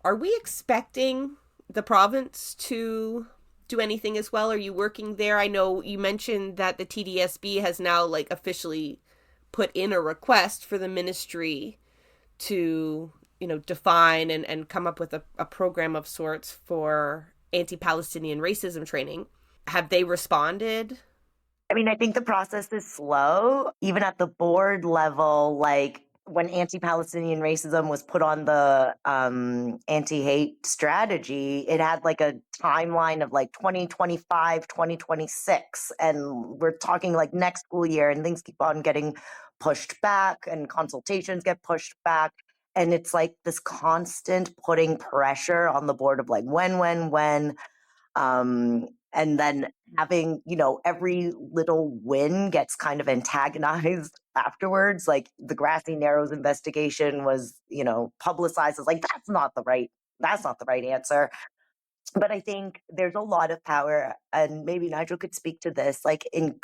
Are we expecting the province to do anything as well? Are you working there? I know you mentioned that the TDSB has now like officially put in a request for the ministry to, you know, define and come up with a program of sorts for anti-Palestinian racism training. Have they responded? I mean, I think the process is slow, even at the board level. Like when anti-Palestinian racism was put on the anti-hate strategy, it had like a timeline of like 2025, 2026. And we're talking like next school year, and things keep on getting pushed back and consultations get pushed back. And it's like this constant putting pressure on the board of like when. And then having, you know, every little win gets kind of antagonized afterwards. Like the Grassy Narrows investigation was, you know, publicized as like, that's not the right answer. But I think there's a lot of power, and maybe Nigel could speak to this, like in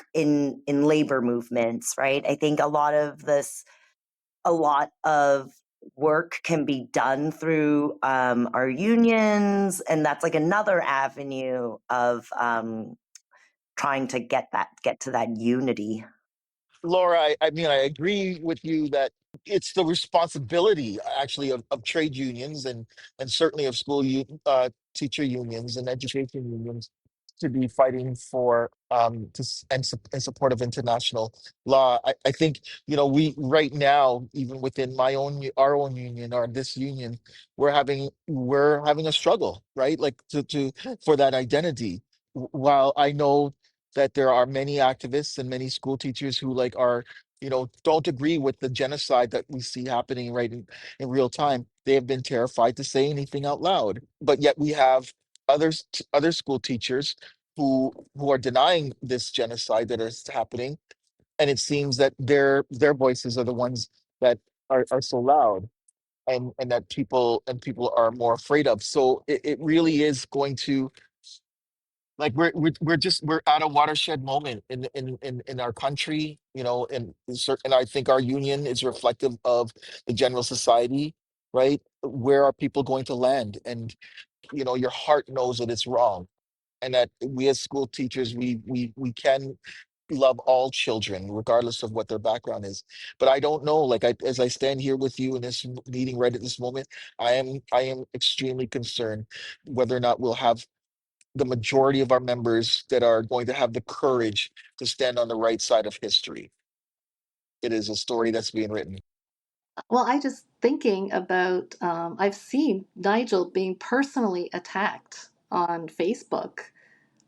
labor movements, right? I think a lot of work can be done through our unions, and that's like another avenue of trying to get to that unity. Laura, I mean, I agree with you that it's the responsibility actually of trade unions and certainly of teacher unions and education unions to be fighting for in support of international law. I think, you know, we right now, even within our own union or this union, we're having a struggle, right? Like to for that identity. While I know that there are many activists and many school teachers who like are, you know, don't agree with the genocide that we see happening right in real time, they have been terrified to say anything out loud. But yet we have other school teachers who are denying this genocide that is happening, and it seems that their voices are the ones that are so loud, and that people are more afraid of. So it really is going to, like, we're at a watershed moment in our country, you know, and I think our union is reflective of the general society, right? Where are people going to land? And you know, your heart knows that it's wrong, and that we as school teachers, we can love all children regardless of what their background is. But I don't know, like, as I stand here with you in this meeting right at this moment, I am extremely concerned whether or not we'll have the majority of our members that are going to have the courage to stand on the right side of history. It is a story that's being written. Well, I just thinking about, I've seen Nigel being personally attacked on Facebook,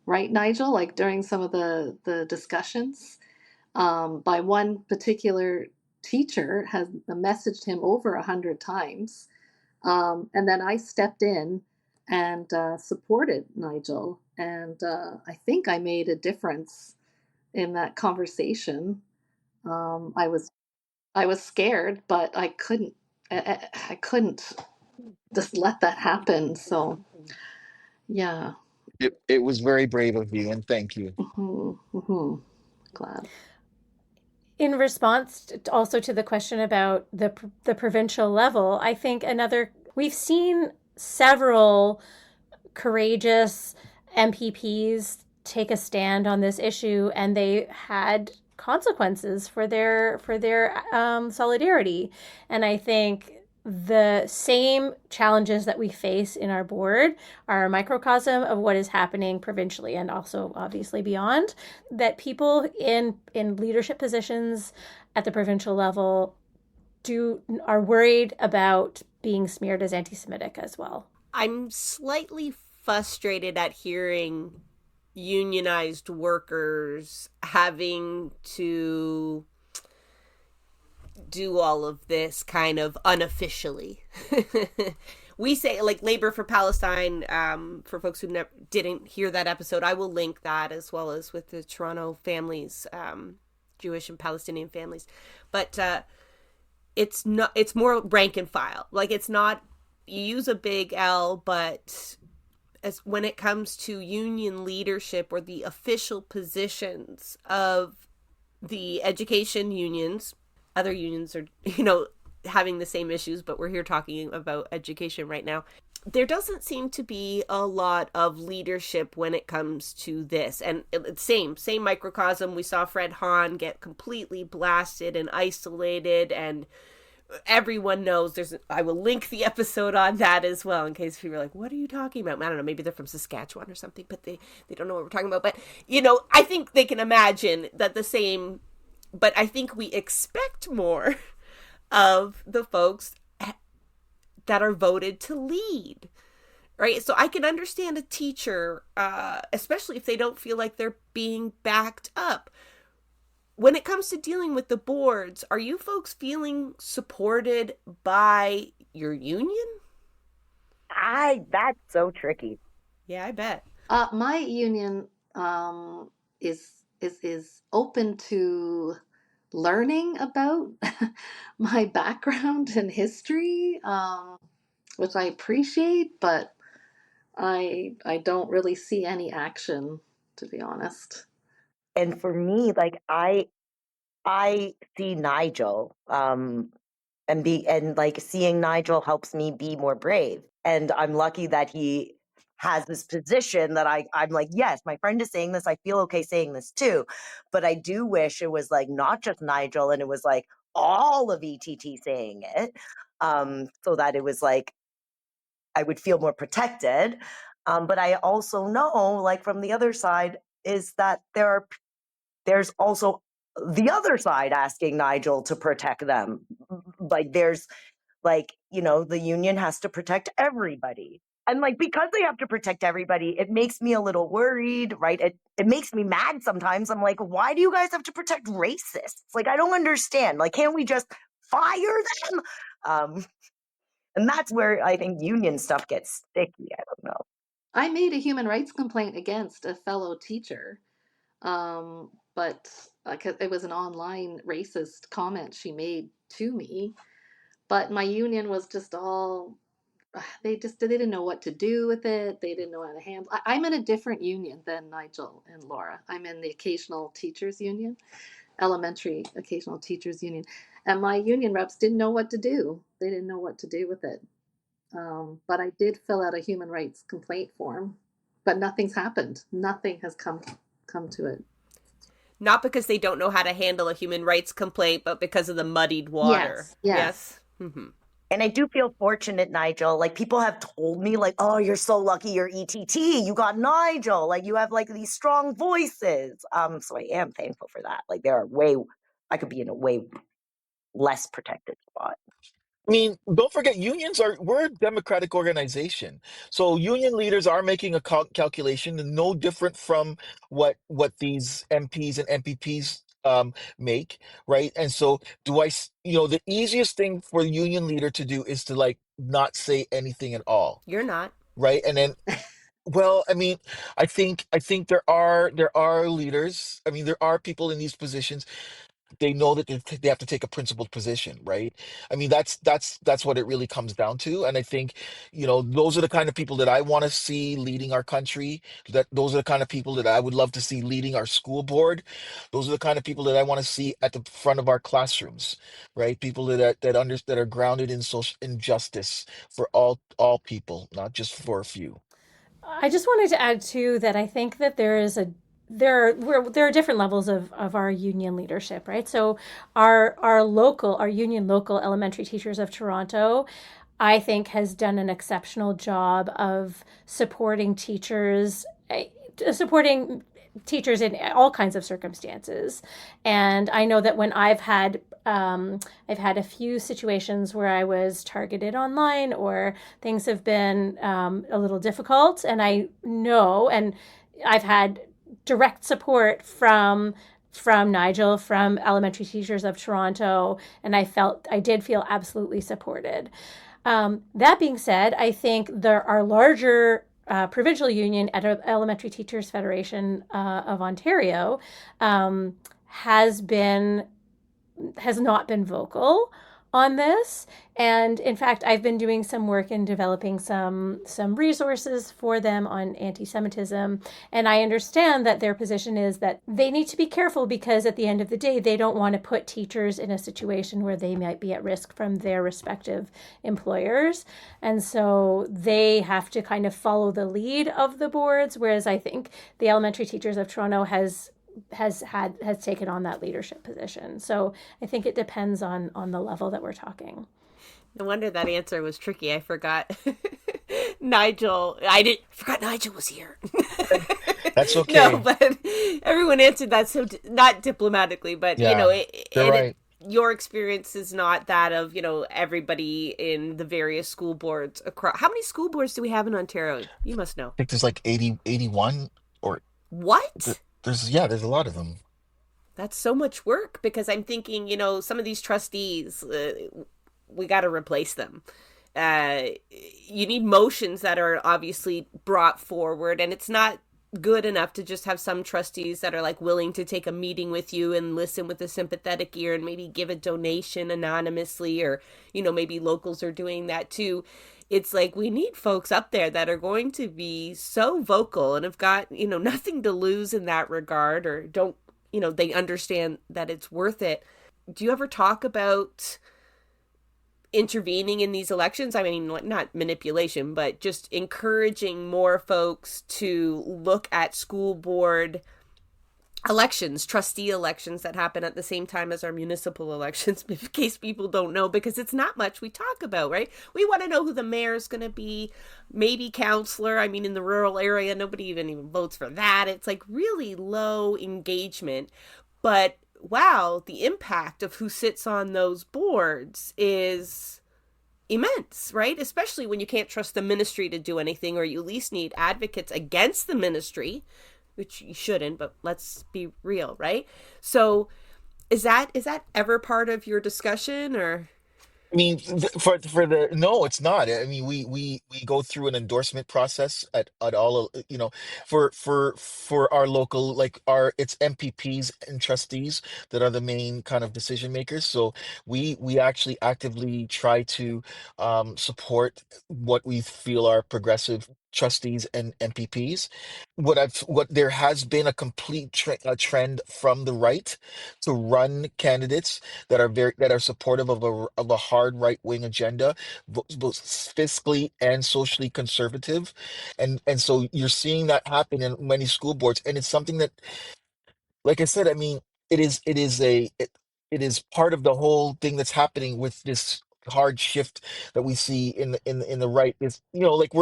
right, Nigel? Like during some of the discussions, by one particular teacher has messaged him over 100 times. And then I stepped in and supported Nigel. And I think I made a difference in that conversation. Um, I was I was scared, but I couldn't just let that happen. So yeah. It was very brave of you, and thank you. Glad. In response also to the question about the provincial level, I think we've seen several courageous MPPs take a stand on this issue, and they had consequences for their solidarity. And I think the same challenges that we face in our board are a microcosm of what is happening provincially and also obviously beyond. That people in leadership positions at the provincial level are worried about being smeared as anti-Semitic as well. I'm slightly frustrated at hearing unionized workers having to do all of this kind of unofficially. We say, like, Labor for Palestine, for folks who didn't hear that episode, I will link that, as well as with the Toronto families, Jewish and Palestinian families. But it's more rank and file. Like, it's not, you use a big L, but as when it comes to union leadership or the official positions of the education unions, other unions are, having the same issues, but we're here talking about education right now. There doesn't seem to be a lot of leadership when it comes to this. And same microcosm. We saw Fred Hahn get completely blasted and isolated, and everyone knows I will link the episode on that as well, in case people are like, what are you talking about? I don't know, maybe they're from Saskatchewan or something, but they don't know what we're talking about. But, I think they can imagine that the same, but I think we expect more of the folks that are voted to lead, right? So I can understand a teacher, especially if they don't feel like they're being backed up. When it comes to dealing with the boards, are you folks feeling supported by your union? That's so tricky. Yeah, I bet. My union is open to learning about my background and history, which I appreciate, but I don't really see any action, to be honest. And for me, like I see Nigel, and like seeing Nigel helps me be more brave. And I'm lucky that he has this position that I'm like, yes, my friend is saying this. I feel okay saying this too. But I do wish it was like not just Nigel and it was like all of ETT saying it. So that it was like I would feel more protected. But I also know, like from the other side, is that there's also the other side asking Nigel to protect them. Like there's like, the union has to protect everybody. And like because they have to protect everybody, it makes me a little worried, right? It makes me mad sometimes. I'm like, why do you guys have to protect racists? Like I don't understand. Like can't we just fire them? And that's where I think union stuff gets sticky. I don't know. I made a human rights complaint against a fellow teacher, but it was an online racist comment she made to me. But my union was just all they didn't know what to do with it. They didn't know how to handle. I'm in a different union than Nigel and Laura. I'm in the occasional teachers union, elementary occasional teachers union, and my union reps didn't know what to do. They didn't know what to do with it. But I did fill out a human rights complaint form, but nothing's happened. Nothing has come to it. Not because they don't know how to handle a human rights complaint, but because of the muddied water. Yes. Mm-hmm. And I do feel fortunate, Nigel. Like people have told me, like, "Oh, you're so lucky. You're ETT. You got Nigel. Like you have like these strong voices." So I am thankful for that. Like I could be in a way less protected spot. I mean, don't forget, we're a democratic organization. So union leaders are making a calculation, and no different from what these MPs and MPPs make, right? And so the easiest thing for a union leader to do is to like not say anything at all, You're not. right? And then well, I mean, I think there are leaders. I mean, there are people in these positions. They know that they have to take a principled position, right? I mean, that's what it really comes down to. And I think, those are the kind of people that I want to see leading our country. That those are the kind of people that I would love to see leading our school board. Those are the kind of people that I want to see at the front of our classrooms, right? People that are grounded in social injustice for all people, not just for a few. I just wanted to add too that I think that there are different levels of our union leadership, right? So our union local elementary teachers of Toronto, I think, has done an exceptional job of supporting teachers in all kinds of circumstances. And I know that when I've had a few situations where I was targeted online or things have been a little difficult, and I know, and I've had direct support from Nigel, from elementary teachers of Toronto, and I did feel absolutely supported. That being said, I think there are larger provincial union at Elementary Teachers Federation of Ontario has been has not been vocal on this. And in fact, I've been doing some work in developing some resources for them on anti-Semitism. And I understand that their position is that they need to be careful because at the end of the day, they don't want to put teachers in a situation where they might be at risk from their respective employers. And so they have to kind of follow the lead of the boards, whereas I think the Elementary Teachers of Toronto has taken on that leadership position. So I think it depends on the level that we're talking. No wonder that answer was tricky. I forgot forgot Nigel was here. That's okay. No, but everyone answered that so not diplomatically, but Yeah, you're right. Your experience is not that of, everybody in the various school boards across. How many school boards do we have in Ontario? You must know. I think there's like 80, 81 or What? there's a lot of them. That's so much work because I'm thinking, some of these trustees, we got to replace them. You need motions that are obviously brought forward, and it's not good enough to just have some trustees that are like willing to take a meeting with you and listen with a sympathetic ear and maybe give a donation anonymously, or, maybe locals are doing that too. It's like we need folks up there that are going to be so vocal and have got, nothing to lose in that regard, or don't, they understand that it's worth it. Do you ever talk about intervening in these elections? I mean, not manipulation, but just encouraging more folks to look at school board elections, trustee elections that happen at the same time as our municipal elections, in case people don't know, because it's not much we talk about, right? We want to know who the mayor is going to be, maybe councillor. I mean, in the rural area, nobody even votes for that. It's like really low engagement. But wow, the impact of who sits on those boards is immense, right? Especially when you can't trust the ministry to do anything, or you at least need advocates against the ministry, which you shouldn't, but let's be real, right? So is that ever part of your discussion, or? I mean, no, it's not. I mean, we go through an endorsement process at all, for our local, like it's MPPs and trustees that are the main kind of decision makers. So we actually actively try to support what we feel are progressive trustees and MPPs. What there has been a complete trend from the right to run candidates that are supportive of a hard right wing agenda, both fiscally and socially conservative, and so you're seeing that happen in many school boards, and it's something that, like I said, I mean, it is part of the whole thing that's happening with this hard shift that we see in the right. Is, like,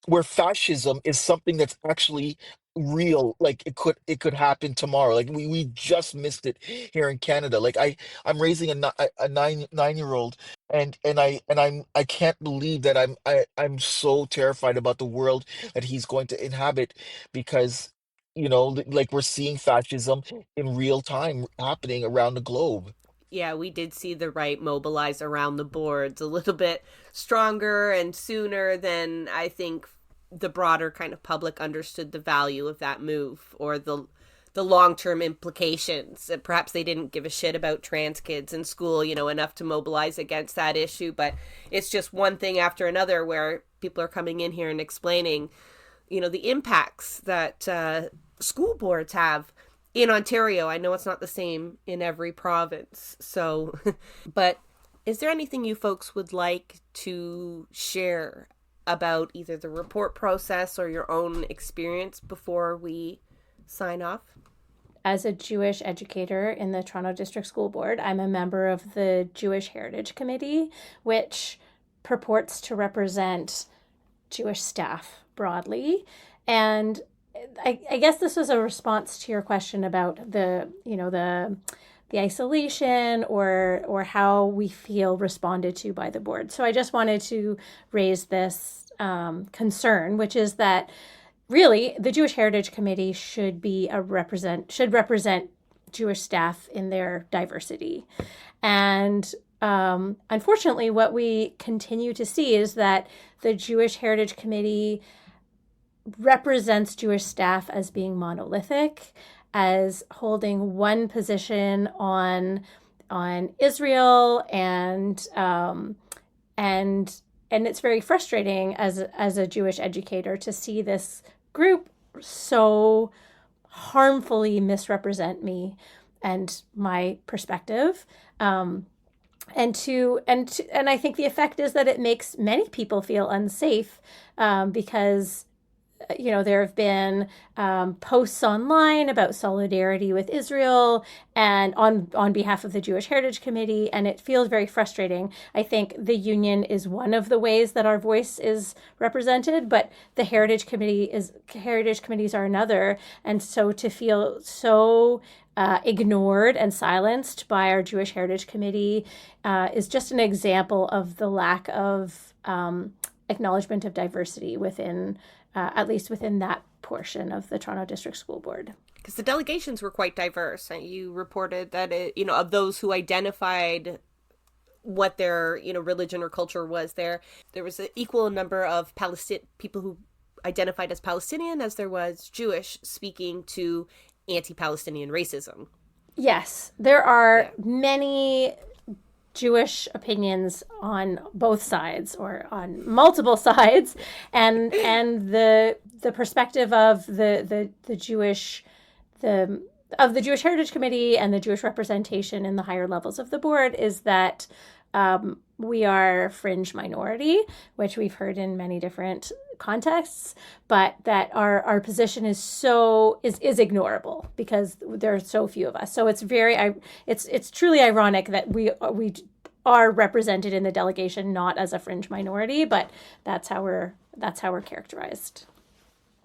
where fascism is something that's actually real, like it could happen tomorrow. Like we just missed it here in Canada. Like I'm raising a 9 year old, and I can't believe that I'm so terrified about the world that he's going to inhabit, because like we're seeing fascism in real time happening around the globe. Yeah, we did see the right mobilize around the boards a little bit stronger and sooner than I think the broader kind of public understood the value of that move, or the long-term implications. Perhaps they didn't give a shit about trans kids in school, enough to mobilize against that issue, but it's just one thing after another where people are coming in here and explaining, the impacts that school boards have in Ontario. I know it's not the same in every province. So, but is there anything you folks would like to share about either the report process or your own experience before we sign off. As a Jewish educator in the Toronto District School Board, I'm a member of the Jewish Heritage Committee, which purports to represent Jewish staff broadly. And I guess this was a response to your question about the isolation or how we feel responded to by the board. So I just wanted to raise this concern, which is that really the Jewish Heritage Committee should represent Jewish staff in their diversity. And unfortunately, what we continue to see is that the Jewish Heritage Committee represents Jewish staff as being monolithic, as holding one position on Israel, and it's very frustrating as a Jewish educator to see this group so harmfully misrepresent me and my perspective. And I think the effect is that it makes many people feel unsafe, because there have been posts online about solidarity with Israel and on behalf of the Jewish Heritage Committee, and it feels very frustrating. I think the union is one of the ways that our voice is represented, but the Heritage Committees are another, and so to feel so ignored and silenced by our Jewish Heritage Committee is just an example of the lack of acknowledgement of diversity within at least within that portion of the Toronto District School Board. Because the delegations were quite diverse. You reported that, of those who identified what their, religion or culture was, there was an equal number of people who identified as Palestinian as there was Jewish speaking to anti-Palestinian racism. Yes, there are many Jewish opinions on both sides or on multiple sides, and the perspective of the Jewish Heritage Committee and the Jewish representation in the higher levels of the board is that we are a fringe minority, which we've heard in many different contexts, but that our position is ignorable because there are so few of us. So it's it's truly ironic that we are represented in the delegation not as a fringe minority, but that's how we're characterized.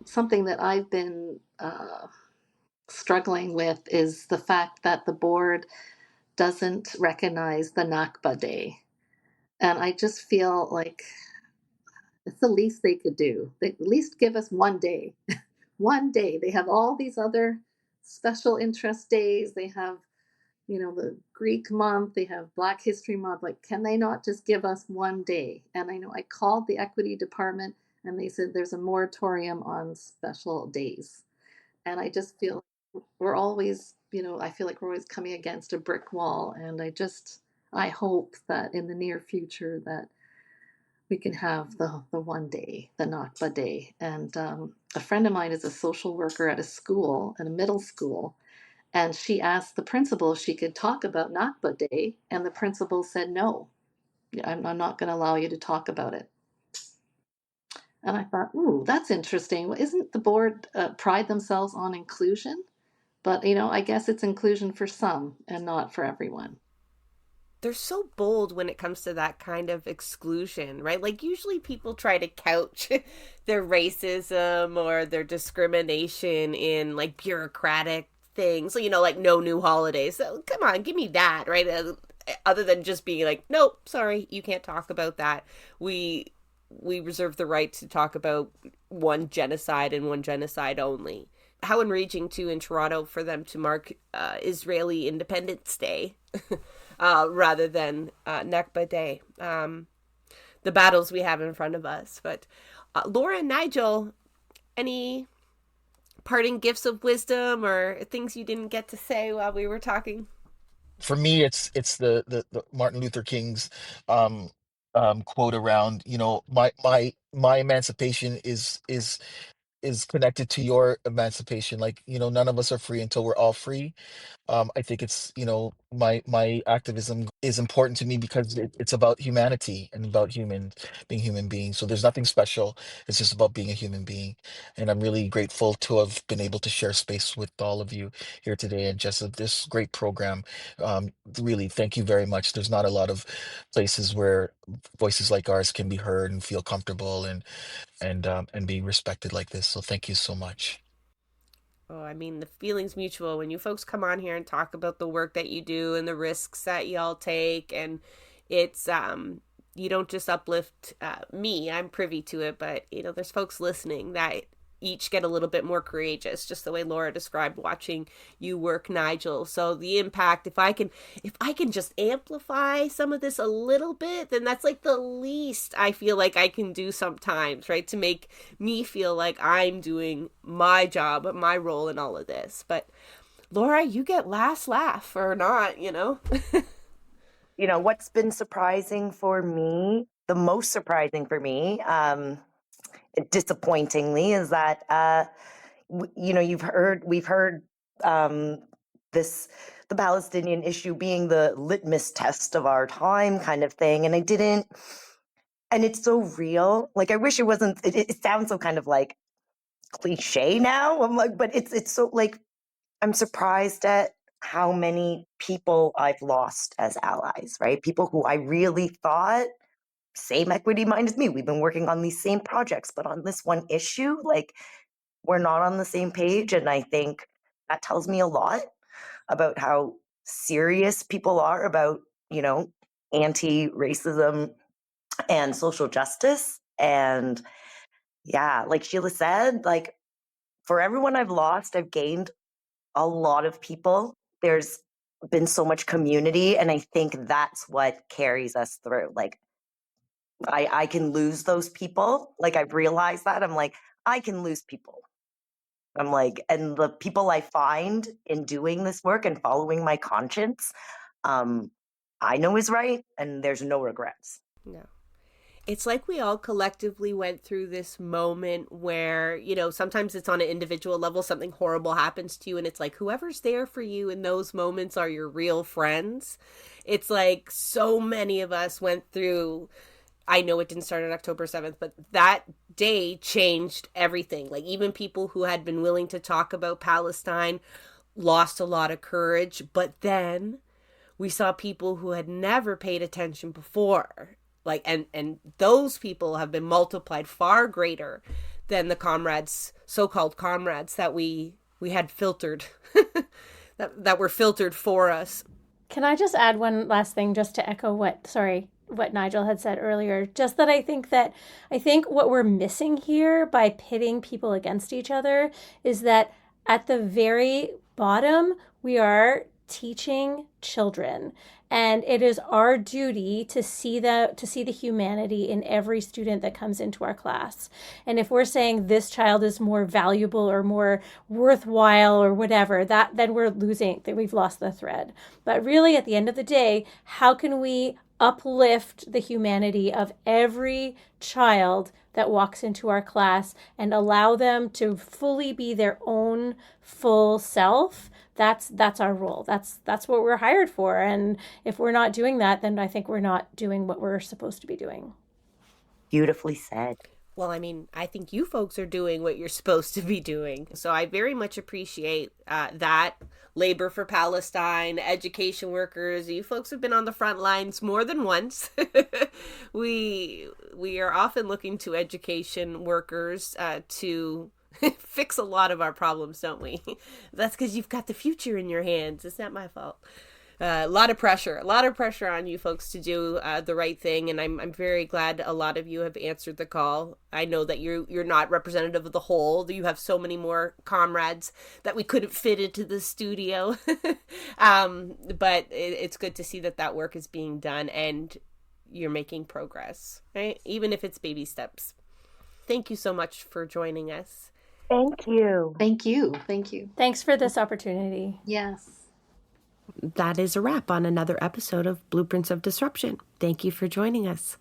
Something that I've been struggling with is the fact that the board doesn't recognize the Nakba Day. And I just feel like it's the least they could do. They at least give us one day. One day. They have all these other special interest days. They have, the Greek month. They have Black History Month. Like, can they not just give us one day? And I know I called the equity department and they said there's a moratorium on special days. And I just feel we're always, I feel like we're always coming against a brick wall. And I hope that in the near future that we can have the one day, the Nakba Day. And a friend of mine is a social worker at a middle school, and she asked the principal if she could talk about Nakba Day, and the principal said, no, I'm not going to allow you to talk about it. And I thought, ooh, that's interesting. Well, isn't the board pride themselves on inclusion? But, I guess it's inclusion for some and not for everyone. They're so bold when it comes to that kind of exclusion, right? Like usually people try to couch their racism or their discrimination in like bureaucratic things, like no new holidays. So come on, give me that, right? Other than just being like, nope, sorry, you can't talk about that. We reserve the right to talk about one genocide and one genocide only. How enraging too in Toronto for them to mark Israeli Independence Day rather than Nakba Day. The battles we have in front of us. But Laura and Nigel, any parting gifts of wisdom or things you didn't get to say while we were talking? For me, it's the Martin Luther King's quote around, my emancipation is connected to your emancipation. Like, none of us are free until we're all free. I think it's, my activism is important to me because it's about humanity and about being human beings. So there's nothing special. It's just about being a human being. And I'm really grateful to have been able to share space with all of you here today and just this great program. Really, thank you very much. There's not a lot of places where voices like ours can be heard and feel comfortable and be respected like this. So thank you so much. Oh, I mean, the feeling's mutual when you folks come on here and talk about the work that you do and the risks that y'all take. And it's, you don't just uplift me, I'm privy to it, but, there's folks listening that each get a little bit more courageous, just the way Laura described watching you work, Nigel. So the impact, if I can just amplify some of this a little bit, then that's like the least I feel like I can do sometimes, right? To make me feel like I'm doing my job, my role in all of this. But Laura, you get last laugh or not, What's been surprising for me, the most surprising for me, disappointingly, is that we've heard this the Palestinian issue being the litmus test of our time, kind of thing, and it's so real. Like, I wish it wasn't. It sounds so kind of like cliche now. I'm like, but it's so like, I'm surprised at how many people I've lost as allies, right? People who I really thought same equity mind as me. We've been working on these same projects, but on this one issue, like, we're not on the same page. And I think that tells me a lot about how serious people are about, anti-racism and social justice. And yeah, like Sheila said, like, for everyone I've lost, I've gained a lot of people. There's been so much community, and I think that's what carries us through. Like, I can lose those people. Like, I've realized that. I'm like, I can lose people. I'm like, and the people I find in doing this work and following my conscience, I know is right, and there's no regrets. No. It's like we all collectively went through this moment where, sometimes it's on an individual level, something horrible happens to you, and it's like whoever's there for you in those moments are your real friends. It's like so many of us went through, I know it didn't start on October 7th, but that day changed everything. Like, even people who had been willing to talk about Palestine lost a lot of courage, but then we saw people who had never paid attention before. Like, and those people have been multiplied far greater than the comrades, so-called comrades that we had filtered, that were filtered for us. Can I just add one last thing just to echo what Nigel had said earlier? Just that I think what we're missing here by pitting people against each other is that at the very bottom, we are teaching children. And it is our duty to see the humanity in every student that comes into our class. And if we're saying this child is more valuable or more worthwhile or whatever, then we've lost the thread. But really, at the end of the day, how can we uplift the humanity of every child that walks into our class and allow them to fully be their own full self? That's our role. That's what we're hired for. And if we're not doing that, then I think we're not doing what we're supposed to be doing. Beautifully said. Well, I mean, I think you folks are doing what you're supposed to be doing. So I very much appreciate that. Labor for Palestine, education workers, you folks have been on the front lines more than once. We are often looking to education workers to fix a lot of our problems, don't we? That's because you've got the future in your hands. It's not my fault. A lot of pressure on you folks to do the right thing, and I'm very glad a lot of you have answered the call. I know that you're not representative of the whole. You have so many more comrades that we couldn't fit into the studio, but it's good to see that work is being done and you're making progress, right? Even if it's baby steps. Thank you so much for joining us. Thank you. Thank you. Thank you. Thanks for this opportunity. Yes. That is a wrap on another episode of Blueprints of Disruption. Thank you for joining us.